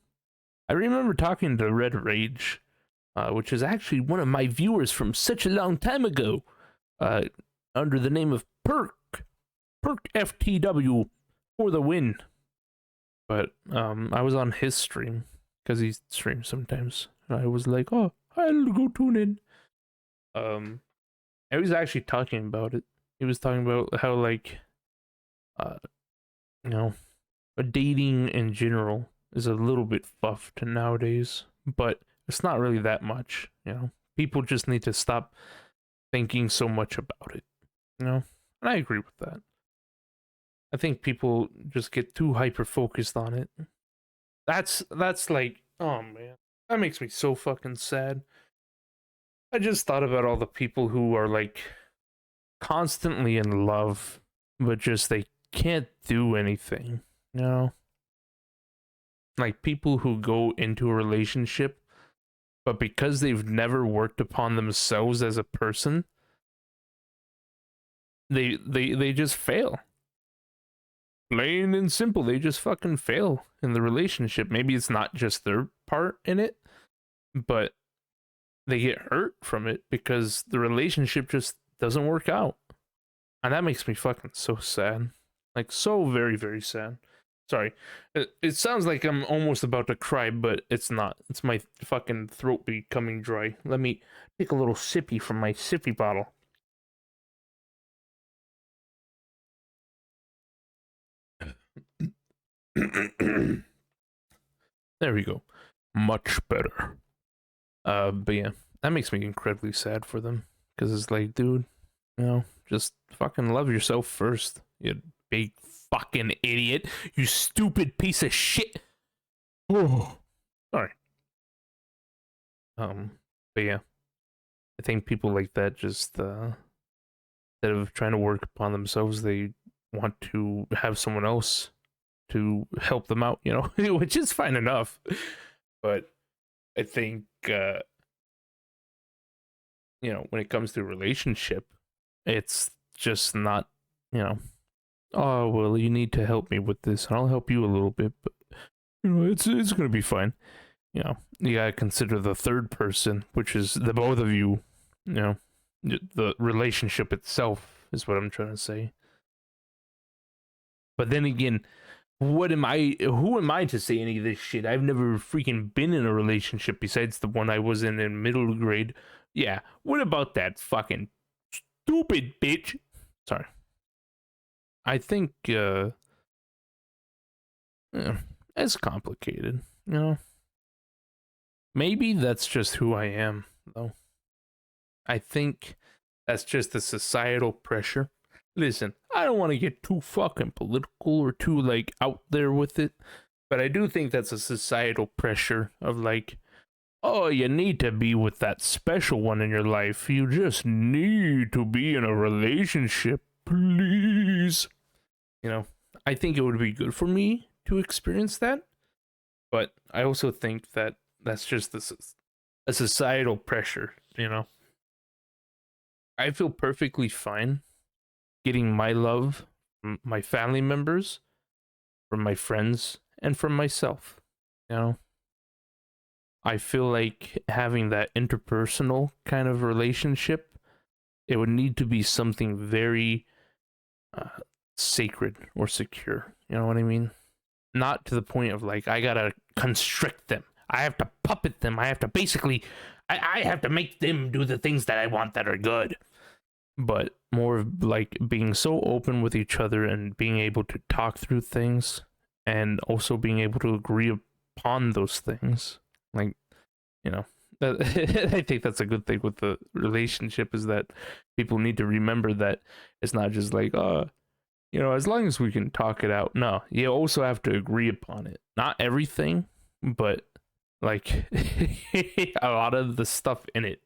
I remember talking to Red Rage, which is actually one of my viewers from such a long time ago, under the name of Perk FTW for the win. But I was on his stream because he streams sometimes. I was like, oh, I'll go tune in. I was actually talking about it. He was talking about how like, uh, you know, dating in general is a little bit fuffed nowadays, but it's not really that much. You know, people just need to stop thinking so much about it. You know, and I agree with that. I think people just get too hyper focused on it. That's like, oh man, that makes me so fucking sad. I just thought about all the people who are like constantly in love, but just they can't do anything. You know, like people who go into a relationship, but because they've never worked upon themselves as a person, they just fail. Plain and simple, they just fucking fail in the relationship. Maybe it's not just their part in it, but they get hurt from it because the relationship just doesn't work out. And that makes me fucking so sad. Like, so very, very sad. Sorry. It sounds like I'm almost about to cry, but it's not. It's my fucking throat becoming dry. Let me take a little sippy from my sippy bottle. There we go. Much better. But yeah, that makes me incredibly sad for them because it's like, dude, just fucking love yourself first. You big fucking idiot. You stupid piece of shit. Oh, sorry. But yeah, I think people like that just instead of trying to work upon themselves, they want to have someone else to help them out, which is fine enough. But I think when it comes to a relationship, it's just not, you know, oh well, you need to help me with this, and I'll help you a little bit, but it's gonna be fine. You gotta consider the third person, which is the both of you. The relationship itself is what I'm trying to say. But then again, what am I? Who am I to say any of this shit? I've never freaking been in a relationship besides the one I was in middle grade. Yeah, what about that fucking stupid bitch? Sorry. I think yeah, it's complicated. Maybe that's just who I am, though. I think that's just the societal pressure. Listen, I don't want to get too fucking political or too like out there with it, but I do think that's a societal pressure of like, oh, you need to be with that special one in your life. You just need to be in a relationship, please. I think it would be good for me to experience that, but I also think that that's just a societal pressure. I feel perfectly fine getting my love from my family members, from my friends, and from myself. You know, I feel like having that interpersonal kind of relationship, it would need to be something very uh, sacred or secure. You know what I mean? Not to the point of like, I gotta constrict them. I have to puppet them. I have to basically, I have to make them do the things that I want that are good. But more of like being so open with each other and being able to talk through things and also being able to agree upon those things. Like, you know, I think that's a good thing with the relationship is that people need to remember that it's not just like, as long as we can talk it out. No, you also have to agree upon it. Not everything, but like a lot of the stuff in it.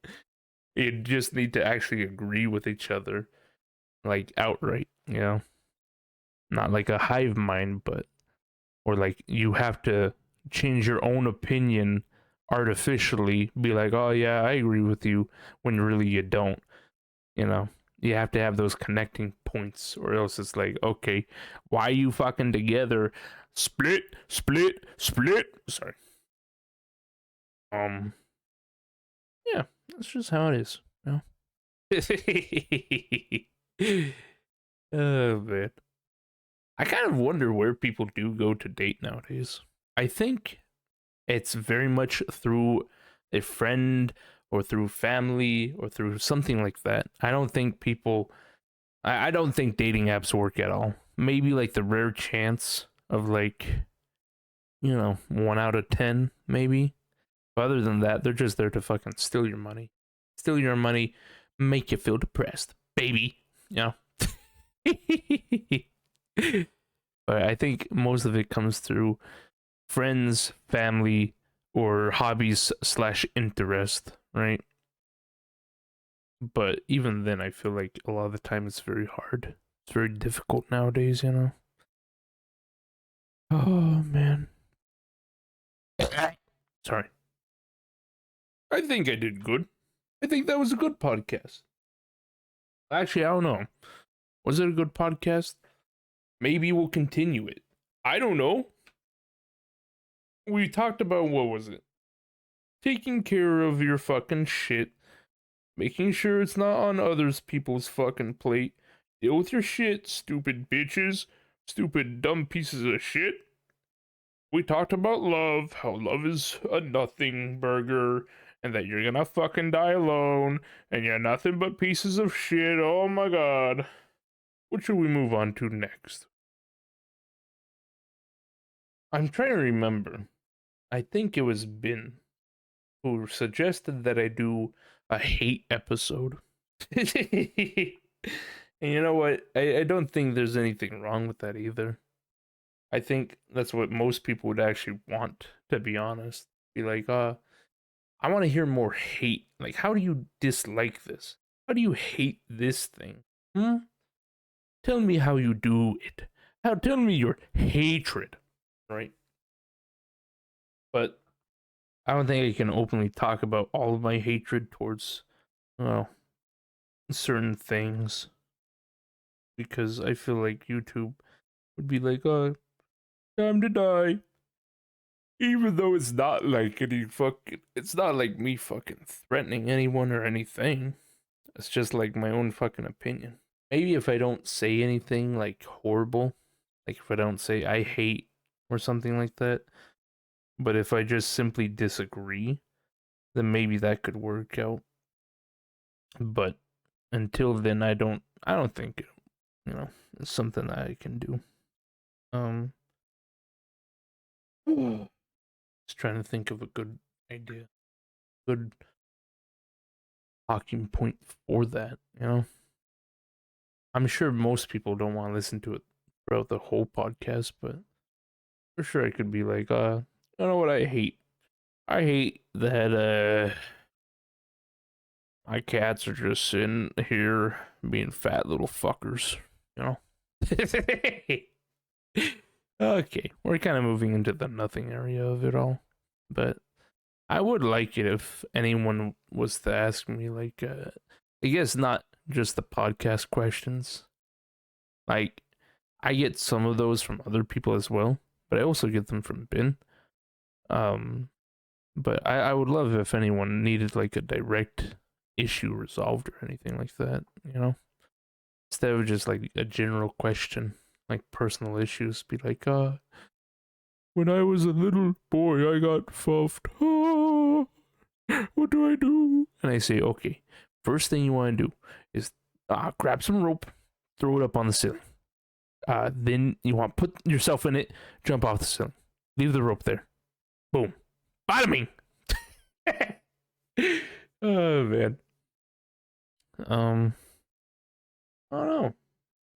You just need to actually agree with each other, like outright, Not like a hive mind, but, or like you have to change your own opinion artificially, be like, oh yeah, I agree with you, when really you don't, you know? You have to have those connecting points, or else it's like, okay, why you fucking together? Split, split, split. Sorry. Yeah, that's just how it is, Oh man. I kind of wonder where people do go to date nowadays. I think it's very much through a friend or through family or through something like that. I don't think I don't think dating apps work at all. Maybe like the rare chance of like, 1 out of 10, maybe. But other than that, they're just there to fucking steal your money. Steal your money, make you feel depressed, baby. You know? But I think most of it comes through friends, family, or hobbies slash interest, right? But even then, I feel like a lot of the time it's very hard. It's very difficult nowadays. Oh man. Sorry. I think I did good. I think that was a good podcast. Actually, I don't know. Was it a good podcast? Maybe we'll continue it. I don't know. We talked about, what was it? Taking care of your fucking shit, making sure it's not on others people's fucking plate. Deal with your shit, stupid bitches, stupid dumb pieces of shit. We talked about love, how love is a nothing burger, and that you're gonna fucking die alone, and you're nothing but pieces of shit. Oh my god. What should we move on to next? I'm trying to remember. I think it was Ben who suggested that I do a hate episode. And you know what? I don't think there's anything wrong with that either. I think that's what most people would actually want, to be honest. Be like, I want to hear more hate. Like, how do you dislike this? How do you hate this thing? Hmm? Tell me how you do it. Tell me your hatred, right? But I don't think I can openly talk about all of my hatred towards, well, certain things because I feel like YouTube would be like, time to die. Even though it's not like it's not like me fucking threatening anyone or anything. It's just like my own fucking opinion. Maybe if I don't say anything like horrible, like if I don't say I hate or something like that, but if I just simply disagree, then maybe that could work out. But until then, I don't think it's something that I can do. Um, just trying to think of a good idea, good talking point for that. I'm sure most people don't want to listen to it throughout the whole podcast, but for sure I could be like, you know what I hate? I hate that my cats are just sitting here being fat little fuckers, you know? Okay, we're kind of moving into the nothing area of it all. But I would like it if anyone was to ask me, like, I guess not just the podcast questions. Like, I get some of those from other people as well, but I also get them from Ben. Um, but I would love if anyone needed like a direct issue resolved or anything like that, instead of just like a general question, like personal issues. Be like, when I was a little boy, I got fuffed. What do I do? And I say, okay, first thing you want to do is grab some rope, throw it up on the ceiling. Then you want to put yourself in it, jump off the ceiling, leave the rope there. Boom, bottoming. Oh man. I don't know.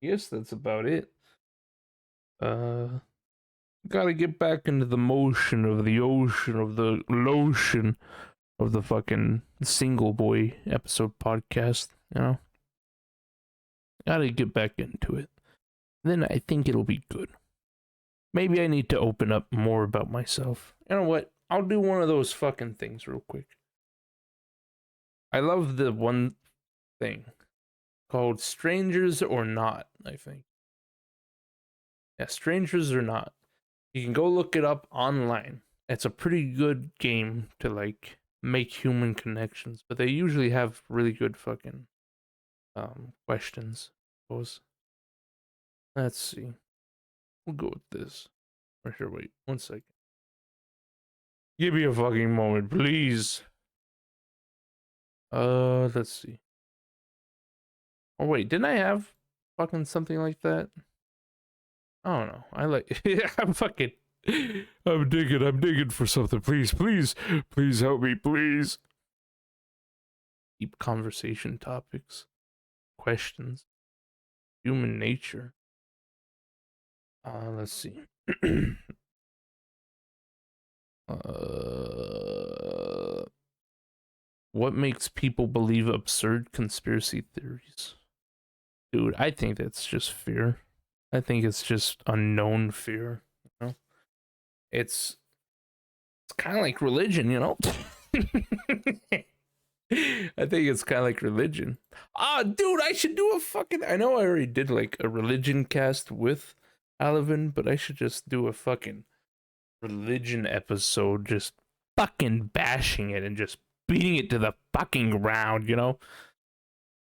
I guess that's about it. Uh, Gotta get back into the motion of the ocean of the lotion of the fucking single boy episode podcast. Gotta get back into it. Then I think it'll be good. Maybe I need to open up more about myself. You know what? I'll do one of those fucking things real quick. I love the one thing called Strangers or Not, I think. Yeah, Strangers or Not. You can go look it up online. It's a pretty good game to like make human connections, but they usually have really good fucking questions. I suppose. Let's see. We'll go with this. Or here, wait, 1 second. Give me a fucking moment, please. Let's see. Oh wait, didn't I have fucking something like that? I don't know. I like I'm fucking I'm digging for something. Please help me, please. Deep conversation topics, questions, human nature. Let's see. What makes people believe absurd conspiracy theories? Dude, I think that's just fear. I think it's just unknown fear. It's kind of like religion, I think it's kind of like religion. Dude, I should do a fucking. I know I already did like a religion cast with Alvin, but I should just do a fucking religion episode, just fucking bashing it and just beating it to the fucking ground.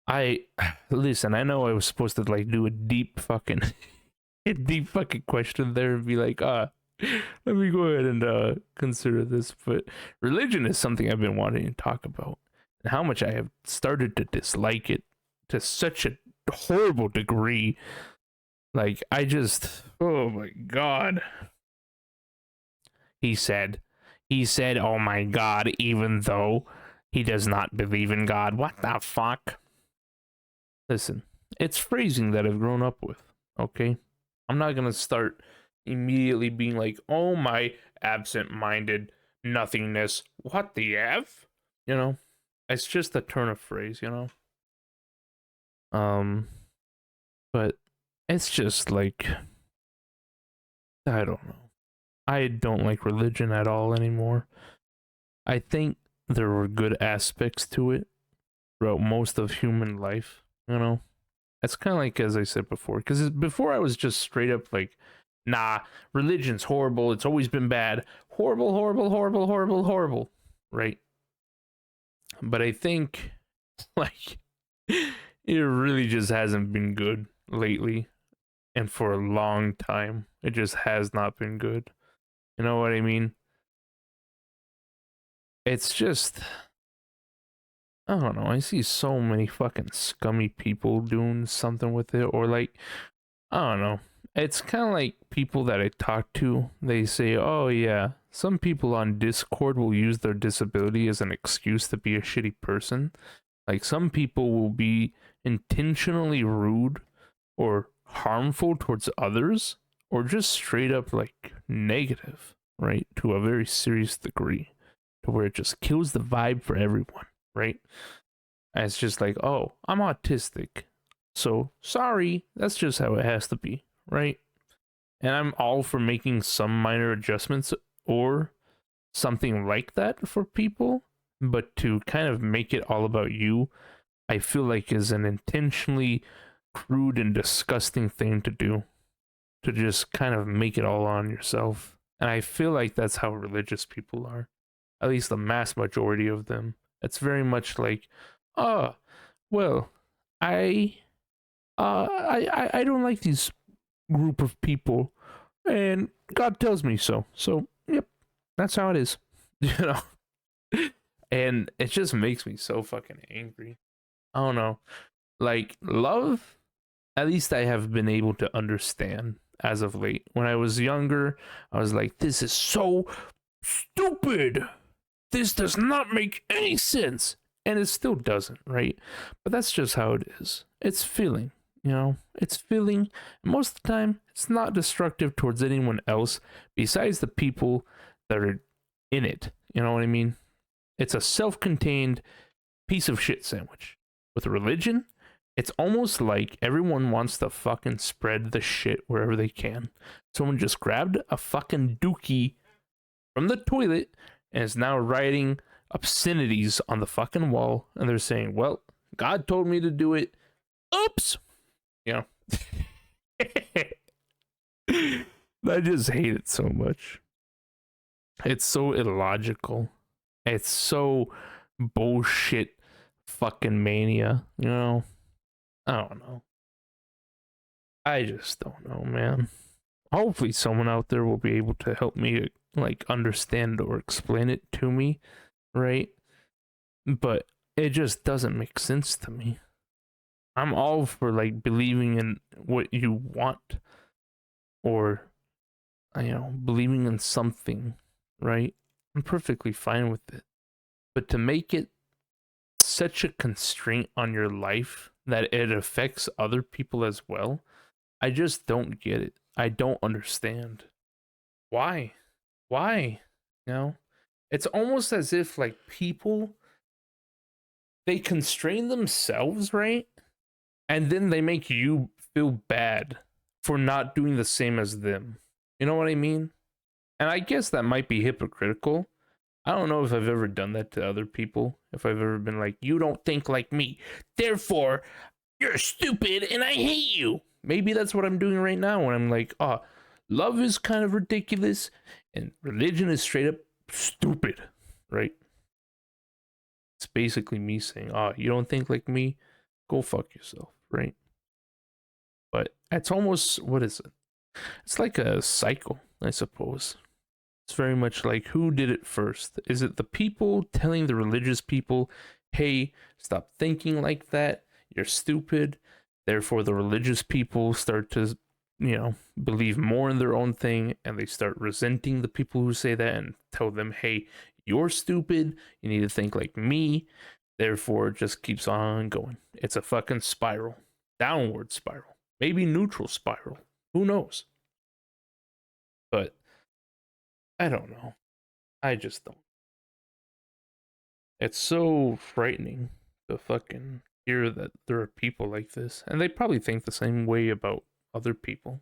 I listen. I know I was supposed to like do a deep fucking, a deep fucking question there and be like, let me go ahead and consider this. But religion is something I've been wanting to talk about, and how much I have started to dislike it to such a horrible degree. Like oh my god. He said, He said, oh my God, even though he does not believe in God. What the fuck? Listen, it's phrasing that I've grown up with, okay? I'm not gonna start immediately being like, oh my absent-minded nothingness. What the F? You know? It's just a turn of phrase, you know? But it's just like, I don't know. I don't like religion at all anymore. I think there were good aspects to it throughout most of human life, you know? It's kind of like, as I said before, because before I was just straight up like, nah, religion's horrible. It's always been bad. Horrible, horrible, horrible, horrible, horrible. Right? But I think, like, it really just hasn't been good lately. And for a long time, it just has not been good. You know what I mean? It's just, I don't know. I see so many fucking scummy people doing something with it, or like, I don't know. It's kind of like people that I talk to. They say, oh, yeah, some people on Discord will use their disability as an excuse to be a shitty person. Like, some people will be intentionally rude or harmful towards others, or just straight up like negative, right? To a very serious degree, to where it just kills the vibe for everyone, right? And it's just like, oh, I'm autistic. So sorry, that's just how it has to be, right? And I'm all for making some minor adjustments or something like that for people, but to kind of make it all about you, I feel like is an intentionally crude and disgusting thing to do. To just kind of make it all on yourself. And I feel like that's how religious people are. At least the mass majority of them. It's very much like, oh, well, I I don't like these group of people, and God tells me so. So, yep, that's how it is. You know? And it just makes me so fucking angry. I don't know. Like, love, at least I have been able to understand as of late. When I was younger, I was like, this is so stupid. This does not make any sense. And it still doesn't, right? But that's just how it is. It's feeling, you know? It's feeling. Most of the time, it's not destructive towards anyone else besides the people that are in it. You know what I mean? It's a self contained piece of shit sandwich. With religion, it's almost like everyone wants to fucking spread the shit wherever they can. Someone just grabbed a fucking dookie from the toilet and is now writing obscenities on the fucking wall, and they're saying, well, God told me to do it. Oops. You know. I just hate it so much. It's so illogical. It's so bullshit fucking mania, you know? I don't know. I just don't know, man. Hopefully someone out there will be able to help me like understand or explain it to me, right? But it just doesn't make sense to me. I'm all for like believing in what you want, or you know, believing in something, right? I'm perfectly fine with it. But to make it such a constraint on your life that it affects other people as well, I just don't get it. I don't understand. Why? Why? You know? It's almost as if like people, they constrain themselves, right? And then they make you feel bad for not doing the same as them. You know what I mean? And I guess that might be hypocritical. I don't know if I've ever done that to other people. If I've ever been like, you don't think like me, therefore you're stupid and I hate you. Maybe that's what I'm doing right now when I'm like, oh, love is kind of ridiculous and religion is straight up stupid, right? It's basically me saying, oh, you don't think like me? Go fuck yourself, right? But it's almost, what is it? It's like a cycle, I suppose. It's very much like, who did it first? Is it the people telling the religious people, hey, stop thinking like that, you're stupid? Therefore, the religious people start to believe more in their own thing, and they start resenting the people who say that and tell them, hey, you're stupid, you need to think like me. Therefore, it just keeps on going. It's a fucking spiral, downward spiral, maybe neutral spiral. Who knows? But I don't know. I just don't. It's so frightening to fucking hear that there are people like this, and they probably think the same way about other people.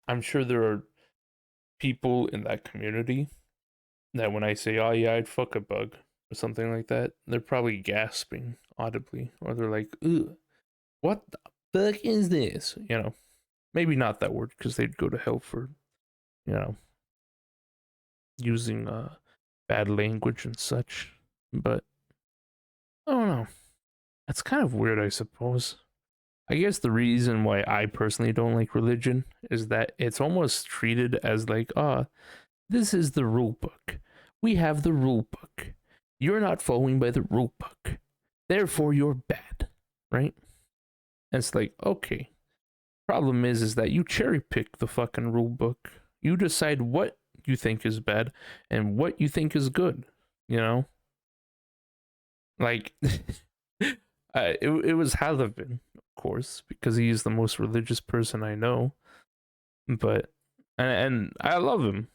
I'm sure there are people in that community that when I say, oh yeah, I'd fuck a bug or something like that, they're probably gasping audibly, or they're like, ugh, what the fuck is this? Maybe not that word because they'd go to hell for, you know, using bad language and such. But I don't know. That's kind of weird, I suppose. I guess the reason why I personally don't like religion is that it's almost treated as like, this is the rule book. We have the rule book. You're not following by the rule book. Therefore, you're bad, right? And it's like, okay. Problem is that you cherry pick the fucking rule book. You decide what you think is bad and what you think is good, Like, it was Halavin, of course, because he is the most religious person I know. But, and I love him.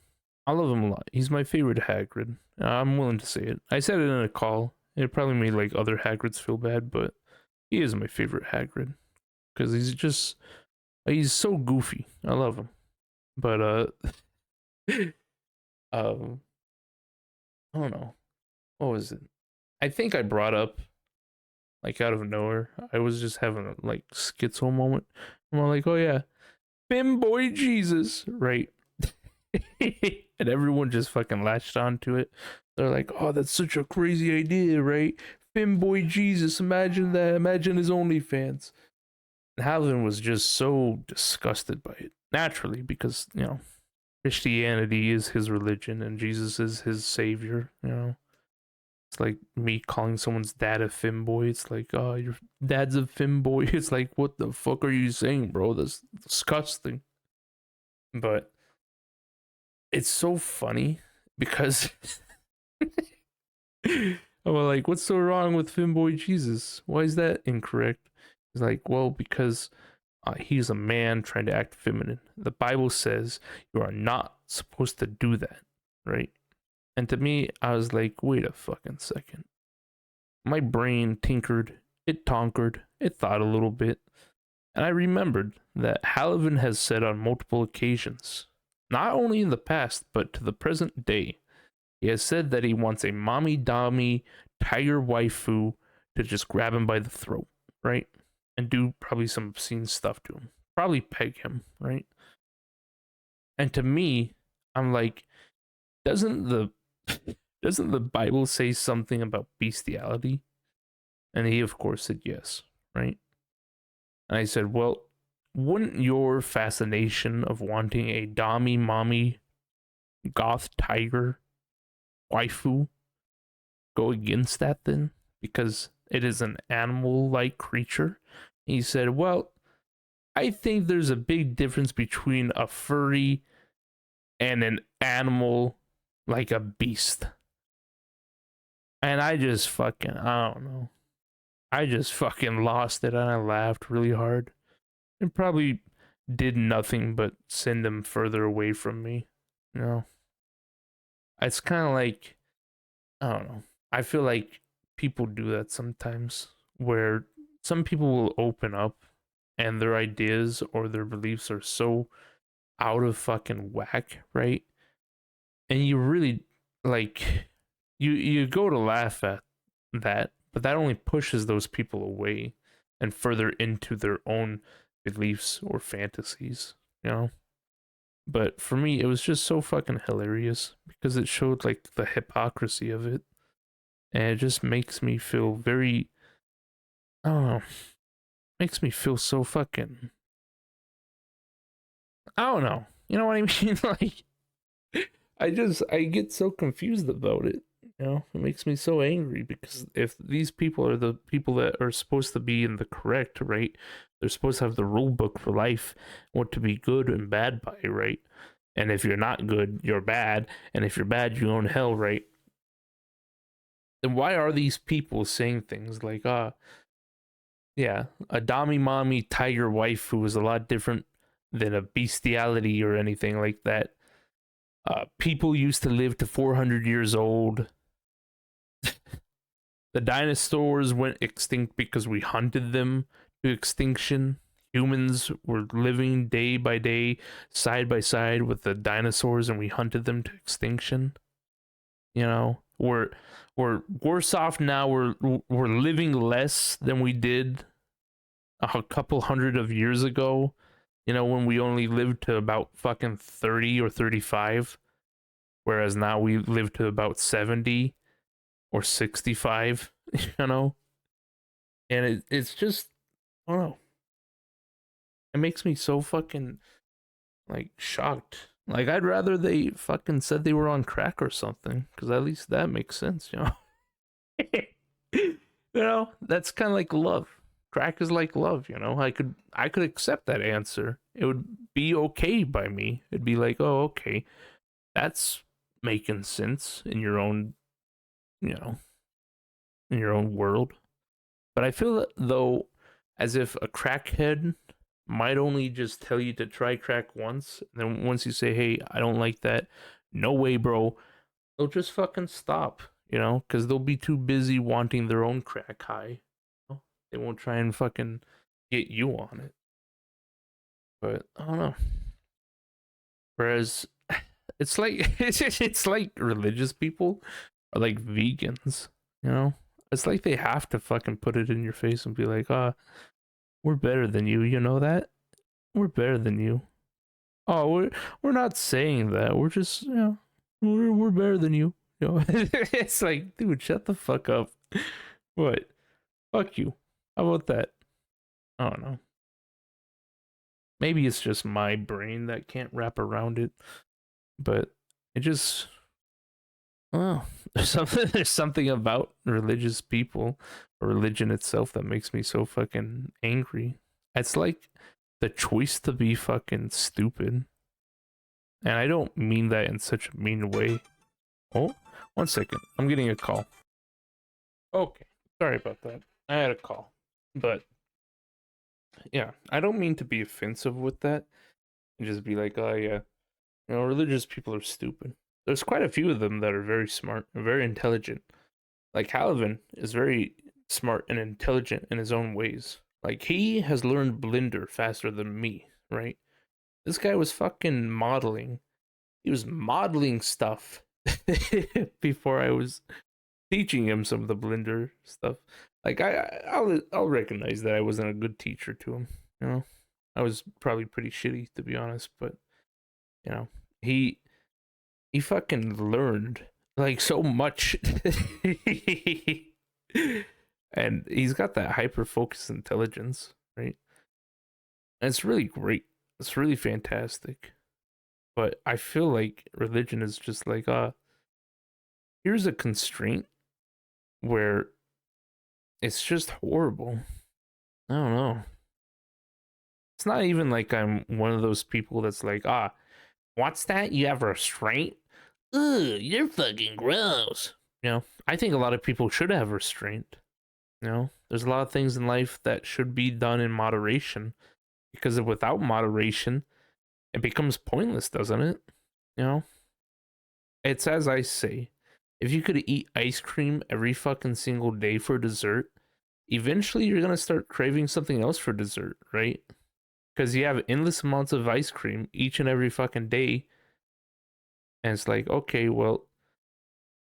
I love him a lot. He's my favorite Hagrid. I'm willing to say it. I said it in a call. It probably made like other Hagrids feel bad, but he is my favorite Hagrid because he's so goofy. I love him. But um, I don't know. What was it? I think I brought up like out of nowhere. I was just having a like schizo moment. I'm like, oh yeah, Bimboy Jesus, right? And everyone just fucking latched onto it. They're like, oh, that's such a crazy idea, right? Femboy Jesus, imagine that. Imagine his OnlyFans. And Halvin was just so disgusted by it. Naturally, because, Christianity is his religion and Jesus is his savior. It's like me calling someone's dad a femboy. It's like, oh, your dad's a femboy. It's like, what the fuck are you saying, bro? That's disgusting. But it's so funny because I'm like, what's so wrong with Femboy Jesus? Why is that incorrect? He's like, well, because he's a man trying to act feminine. The Bible says you are not supposed to do that, right? And to me, I was like, wait a fucking second. My brain tinkered, it tonkered, it thought a little bit, and I remembered that Halavin has said on multiple occasions, not only in the past, but to the present day, he has said that he wants a mommy dommy tiger waifu to just grab him by the throat, right? And do probably some obscene stuff to him. Probably peg him, right? And to me, I'm like, doesn't the Bible say something about bestiality? And he of course said yes, right? And I said, well, wouldn't your fascination of wanting a dommy mommy goth tiger waifu go against that then? Because it is an animal-like creature. He said, well, I think there's a big difference between a furry and an animal like a beast. And I just fucking, I don't know. I just fucking lost it and I laughed really hard. It probably did nothing but send him further away from me. It's kind of like, I don't know. I feel like people do that sometimes where some people will open up and their ideas or their beliefs are so out of fucking whack, right? And you really like you go to laugh at that, but that only pushes those people away and further into their own beliefs or fantasies. But for me, it was just so fucking hilarious because it showed like the hypocrisy of it. And it just makes me feel very, I don't know, makes me feel so fucking, I don't know. You know what I mean? Like, I get so confused about it. You know, it makes me so angry because if these people are the people that are supposed to be in the correct, right? They're supposed to have the rule book for life, what to be good and bad by, right? And if you're not good, you're bad. And if you're bad, you own hell, right? Then why are these people saying things like, yeah, a Dami Mommy tiger wife who was a lot different than a bestiality or anything like that? People used to live to 400 years old. The dinosaurs went extinct because we hunted them to extinction. Humans were living day by day, side by side with the dinosaurs, and we hunted them to extinction. You know, we're worse off now. We're living less than we did a couple hundred of years ago. You know, when we only lived to about fucking 30 or 35, whereas now we live to about 70 or 65. You know, and it's just, I don't know, it makes me so fucking like shocked. Like I'd rather they fucking said they were on crack or something, because at least that makes sense, you know. You know, that's kind of like love. Crack is like love, you know. I could accept that answer. It would be okay by me. It'd be like, oh, okay, that's making sense in your own, you know, in your own world. But I feel though, as if a crackhead might only just tell you to try crack once. Then once you say, "Hey, I don't like that," no way, bro. They'll just fucking stop, you know, because they'll be too busy wanting their own crack high. They won't try and fucking get you on it. But I don't know. Whereas it's like it's like religious people are like vegans, you know. It's like they have to fucking put it in your face and be like, we're better than you. You know that? We're better than you. Oh, we're not saying that. We're just, you know, we're better than you. You know, it's like, dude, shut the fuck up. What? Fuck you. How about that? I don't know. Maybe it's just my brain that can't wrap around it, but it just, oh, there's something about religious people or religion itself that makes me so fucking angry. It's like the choice to be fucking stupid. And I don't mean that in such a mean way. Oh, 1 second. I'm getting a call. Okay. Sorry about that. I had a call. But yeah, I don't mean to be offensive with that and just be like, oh yeah, you know, religious people are stupid. There's quite a few of them that are very smart and very intelligent. Like Calvin is very smart and intelligent in his own ways. Like he has learned Blender faster than me, right? This guy was fucking modeling. He was modeling stuff before I was teaching him some of the Blender stuff. Like I'll recognize that I wasn't a good teacher to him. You know, I was probably pretty shitty to be honest, but you know, he he fucking learned like so much, and he's got that hyper focus intelligence, right? And it's really great. It's really fantastic. But I feel like religion is just like, here's a constraint where it's just horrible. I don't know. It's not even like I'm one of those people that's like, what's that? You have restraint? Ugh, you're fucking gross. You know, I think a lot of people should have restraint. You know, there's a lot of things in life that should be done in moderation because without moderation, it becomes pointless, doesn't it? You know, it's as I say, if you could eat ice cream every fucking single day for dessert, eventually you're gonna start craving something else for dessert, right? Because you have endless amounts of ice cream each and every fucking day, and it's like, okay, well,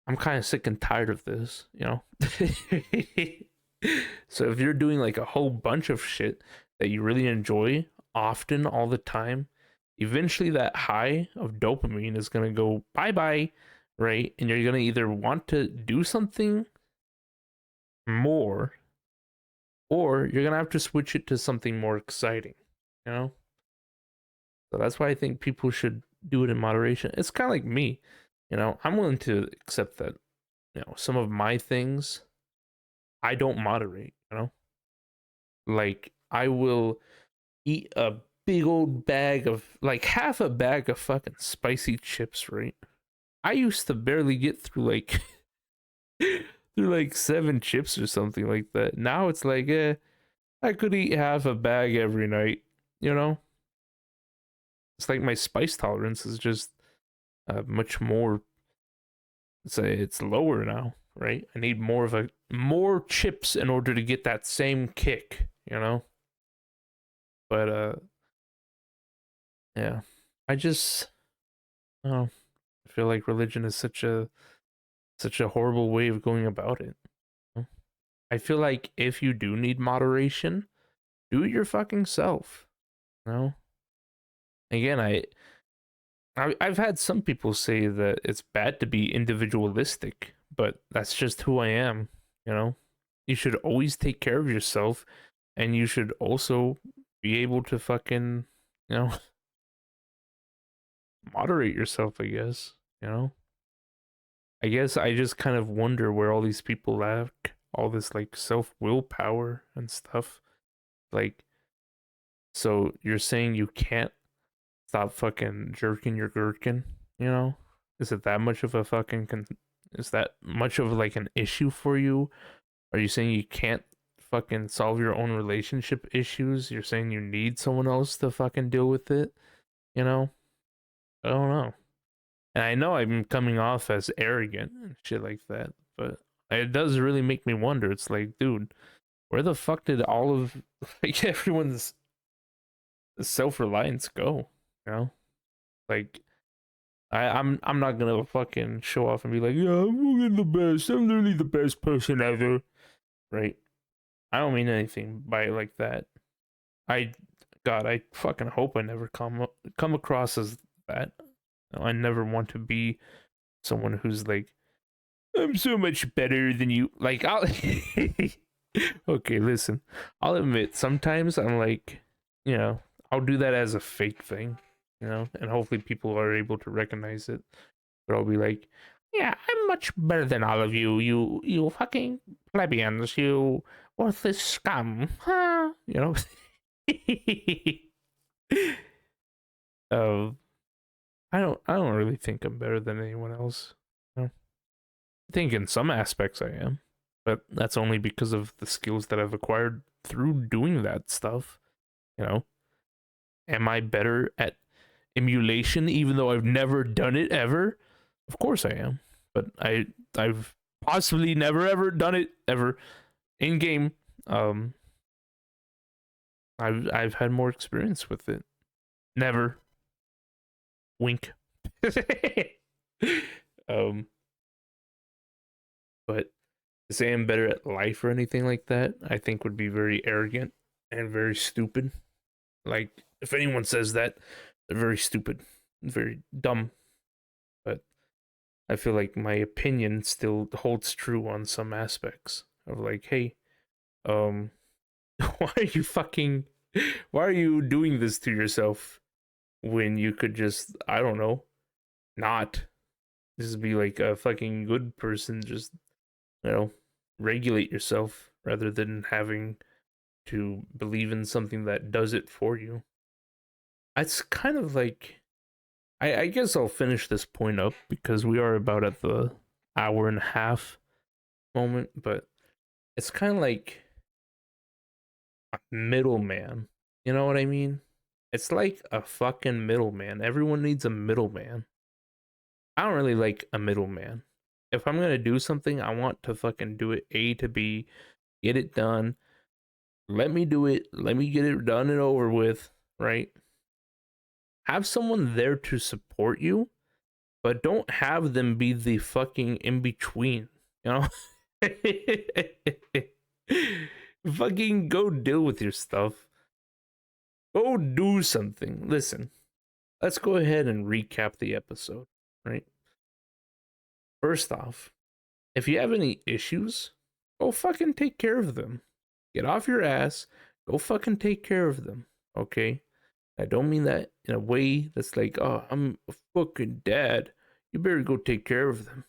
I'm kind of sick and tired of this, you know? So if you're doing like a whole bunch of shit that you really enjoy often all the time, eventually that high of dopamine is going to go bye bye, right? And you're going to either want to do something more or you're going to have to switch it to something more exciting, you know? So that's why I think people should do it in moderation. It's kind of like me, you know, I'm willing to accept that, some of my things I don't moderate, Like I will eat a big old bag of like half a bag of fucking spicy chips, right? I used to barely get through like through like 7 chips or something like that. Now it's like, I could eat half a bag every night, you know? It's like my spice tolerance is just much more, it's lower now, right? I need more chips in order to get that same kick, But yeah. I just oh, I feel like religion is such a horrible way of going about it. I feel like if you do need moderation, do it your fucking self. You know? Again, I've had some people say that it's bad to be individualistic, but that's just who I am, you know? You should always take care of yourself, and you should also be able to fucking, you know, moderate yourself, I guess, you know? I guess I just kind of wonder where all these people lack all this like self willpower and stuff. Like, so you're saying you can't stop fucking jerking your gherkin, you know? Is it that much of a fucking is that much of like an issue for you? Are you saying you can't fucking solve your own relationship issues? You're saying you need someone else to fucking deal with it, you know? I don't know. And I know I'm coming off as arrogant and shit like that, but it does really make me wonder. It's like, dude, where the fuck did all of like everyone's self-reliance go? You know? Like I'm not gonna fucking show off and be like, yeah, I'm fucking the best. I'm literally the best person ever. Right? I don't mean anything by it like that. I God, I fucking hope I never come across as that. I never want to be someone who's like, I'm so much better than you. Like, I'll. Okay, listen. I'll admit, sometimes I'm like, I'll do that as a fake thing, and hopefully people are able to recognize it. But I'll be like, yeah, I'm much better than all of you. You fucking plebeians. You worthless scum. Huh? uh, I don't really think I'm better than anyone else. I think in some aspects I am, but that's only because of the skills that I've acquired through doing that stuff. You know, am I better at emulation even though I've never done it ever? Of course I am, but I've possibly never ever done it ever in game. Um, I've had more experience with it. Never. Wink. um, but to say I'm better at life or anything like that, I think would be very arrogant and very stupid. Like, if anyone says that, they're very stupid, very dumb. But I feel like my opinion still holds true on some aspects of like, hey, um, why are you fucking, why are you doing this to yourself when you could just, I don't know, not just be like a fucking good person, just, regulate yourself rather than having to believe in something that does it for you. It's kind of like I guess I'll finish this point up because we are about at the hour and a half moment, but it's kind of like a middleman. You know what I mean? It's like a fucking middleman. Everyone needs a middleman. I don't really like a middleman. If I'm gonna do something, I want to fucking do it A to B, get it done. Let me do it. Let me get it done and over with, right? Have someone there to support you, but don't have them be the fucking in between, you know? Fucking go deal with your stuff. Go do something. Listen, let's go ahead and recap the episode, right? First off, if you have any issues, go fucking take care of them. Get off your ass, go fucking take care of them, okay? I don't mean that in a way that's like, oh, I'm a fucking dad. You better go take care of them.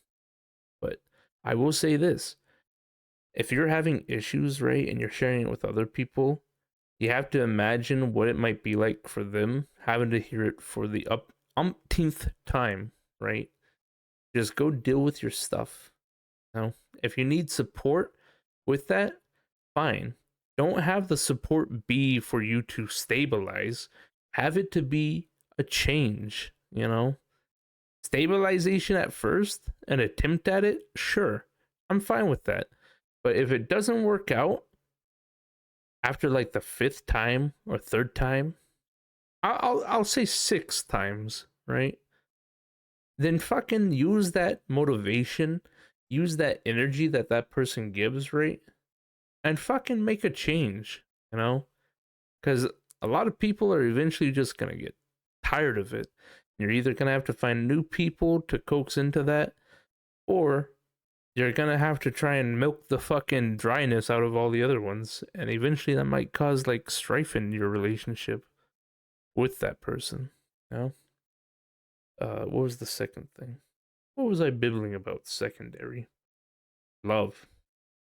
But I will say this: if you're having issues, right, and you're sharing it with other people, you have to imagine what it might be like for them having to hear it for the umpteenth time, right? Just go deal with your stuff. You know, if you need support with that, fine. Don't have the support be for you to stabilize. Have it to be a change, you know? Stabilization at first, an attempt at it, sure. I'm fine with that. But if it doesn't work out after like the fifth time or third time, I'll say six times, right? Then fucking use that motivation, use that energy that that person gives, right? And fucking make a change, you know? Because a lot of people are eventually just gonna get tired of it. You're either gonna have to find new people to coax into that, or you're gonna have to try and milk the fucking dryness out of all the other ones, and eventually that might cause like strife in your relationship with that person. You know? What was the second thing? What was I bibbling about? Secondary love,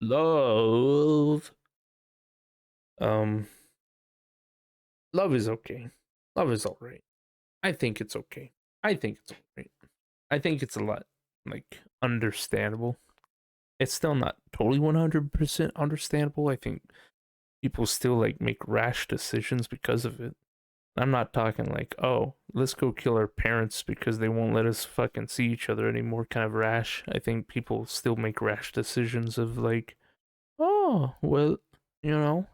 love. Um, love is okay. Love is all right. I think it's okay. I think it's all right. I think it's a lot like understandable. It's still not totally 100% understandable. I think people still like make rash decisions because of it. I'm not talking like, oh, let's go kill our parents because they won't let us fucking see each other anymore kind of rash. I think people still make rash decisions of like, oh, well, you know,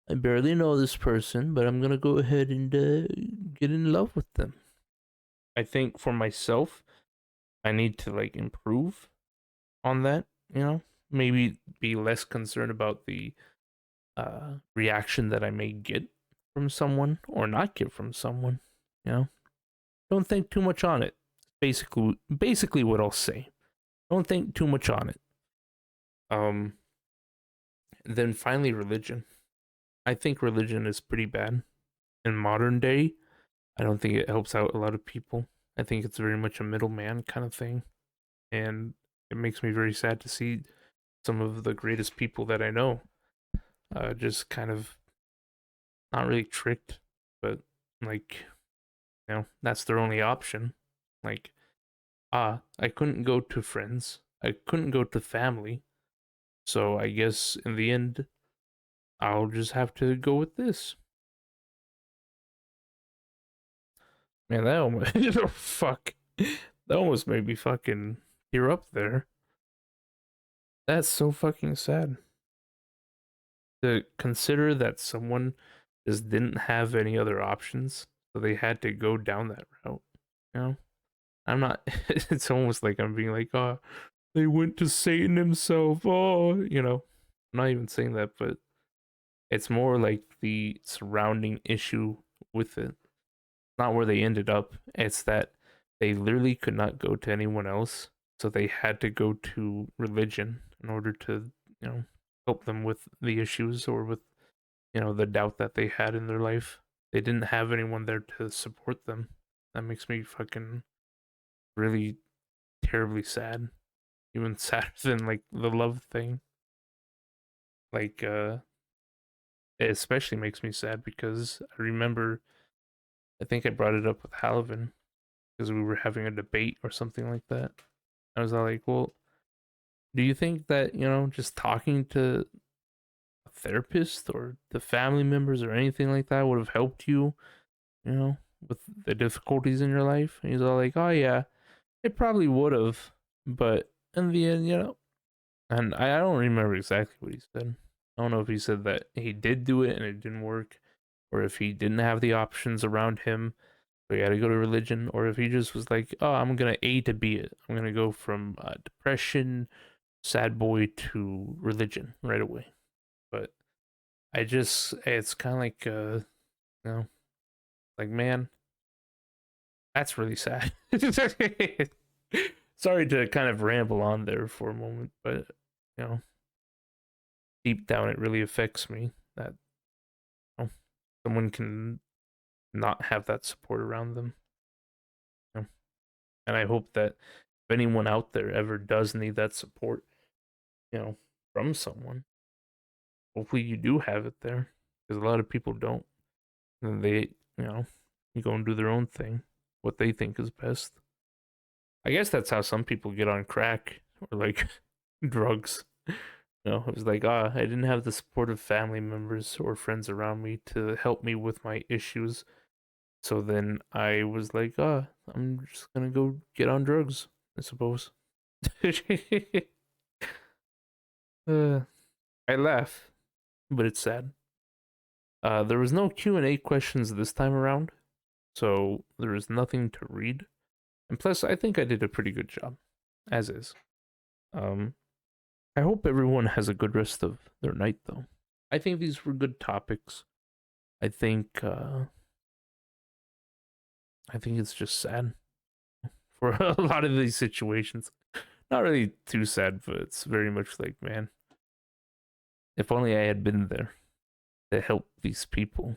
I barely know this person, but I'm gonna go ahead and get in love with them. I think for myself, I need to like improve on that, you know, maybe be less concerned about the reaction that I may get from someone or not get from someone, you know. Don't think too much on it. Basically what I'll say. Don't think too much on it. Um then finally religion. I think religion is pretty bad in modern day. I don't think it helps out a lot of people. I think it's very much a middleman kind of thing. And it makes me very sad to see some of the greatest people that I know just kind of not really tricked, but like, you know, that's their only option. Like, I couldn't go to friends, I couldn't go to family, so I guess in the end, I'll just have to go with this. Man, that almost, fuck, that almost made me fucking tear up there. That's so fucking sad. To consider that someone just didn't have any other options, so they had to go down that route. You know, I'm not. It's almost like I'm being like, oh, they went to Satan himself. Oh, you know, I'm not even saying that, but it's more like the surrounding issue with it. Not where they ended up. It's that they literally could not go to anyone else, so they had to go to religion in order to, you know, help them with the issues or with, you know, the doubt that they had in their life. They didn't have anyone there to support them. That makes me fucking really terribly sad. Even sadder than like the love thing. Like it especially makes me sad because I remember I think I brought it up with Halvin because we were having a debate or something like that. I was all like, well, do you think that, you know, just talking to a therapist or the family members or anything like that would have helped you, you know, with the difficulties in your life? And he's all like, oh, yeah, it probably would have. But in the end, you know, and I don't remember exactly what he said. I don't know if he said that he did do it and it didn't work, or if he didn't have the options around him, so he had to go to religion, or if he just was like, oh, I'm gonna A to B it. I'm gonna go from depression, sad boy to religion right away. But it's kind of like, you know, like, man, that's really sad. Sorry to kind of ramble on there for a moment, but, you know, deep down, it really affects me that, you know, someone can not have that support around them. You know? And I hope that if anyone out there ever does need that support, from someone, hopefully you do have it there, because a lot of people don't. And they, you go and do their own thing, what they think is best. I guess that's how some people get on crack or like drugs. It was like, I didn't have the support of family members or friends around me to help me with my issues. So then I was like, I'm just gonna go get on drugs, I suppose. uh, I laugh, but it's sad. There was no Q&A questions this time around, so there is nothing to read. And plus, I think I did a pretty good job, as is. Um, I hope everyone has a good rest of their night, though. I think these were good topics. I think it's just sad for a lot of these situations. Not really too sad, but it's very much like, man, if only I had been there to help these people,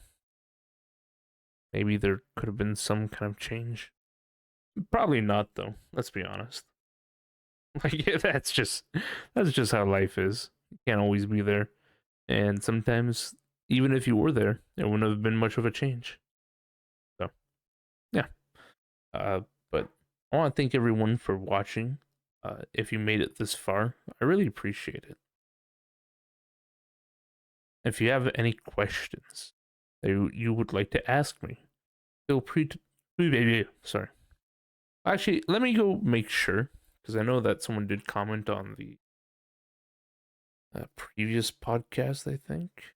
maybe there could have been some kind of change. Probably not, though. Let's be honest. Like, yeah, that's just how life is. You can't always be there, and sometimes even if you were there, it wouldn't have been much of a change. So, yeah. Uh, but I want to thank everyone for watching. If you made it this far, I really appreciate it. If you have any questions that you would like to ask me, feel free to. Sorry. Actually, let me go make sure, because I know that someone did comment on the previous podcast, I think.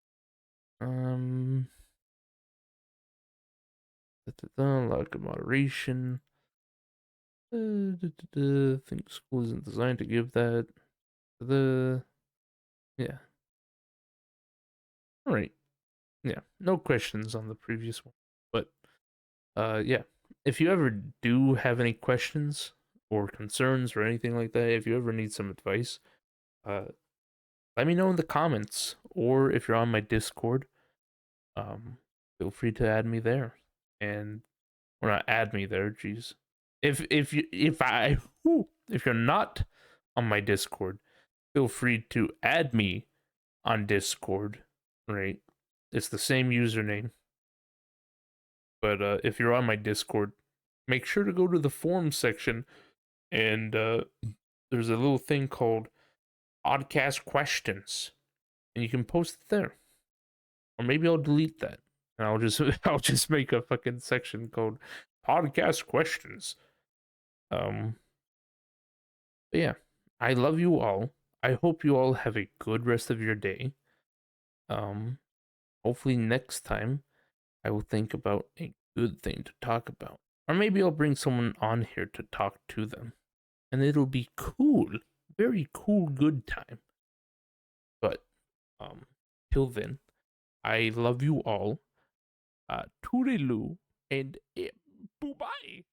Lack of moderation. Think school isn't designed to give that. Yeah. All right. Yeah. No questions on the previous one, but yeah. If you ever do have any questions or concerns or anything like that, if you ever need some advice, uh, let me know in the comments, or if you're on my Discord, feel free to add me there, and or not add me there. Jeez, if you're not on my Discord, feel free to add me on Discord. Right, it's the same username, but if you're on my Discord, make sure to go to the forums section, and there's a little thing called podcast questions, and you can post it there. Or maybe I'll delete that, and I'll just I'll just make a fucking section called podcast questions. But yeah, I love you all. I hope you all have a good rest of your day. Um, Hopefully next time I will think about a good thing to talk about, or maybe I'll bring someone on here to talk to them, and it'll be cool, very cool, good time. But till then, I love you all. Toodaloo and bye bye.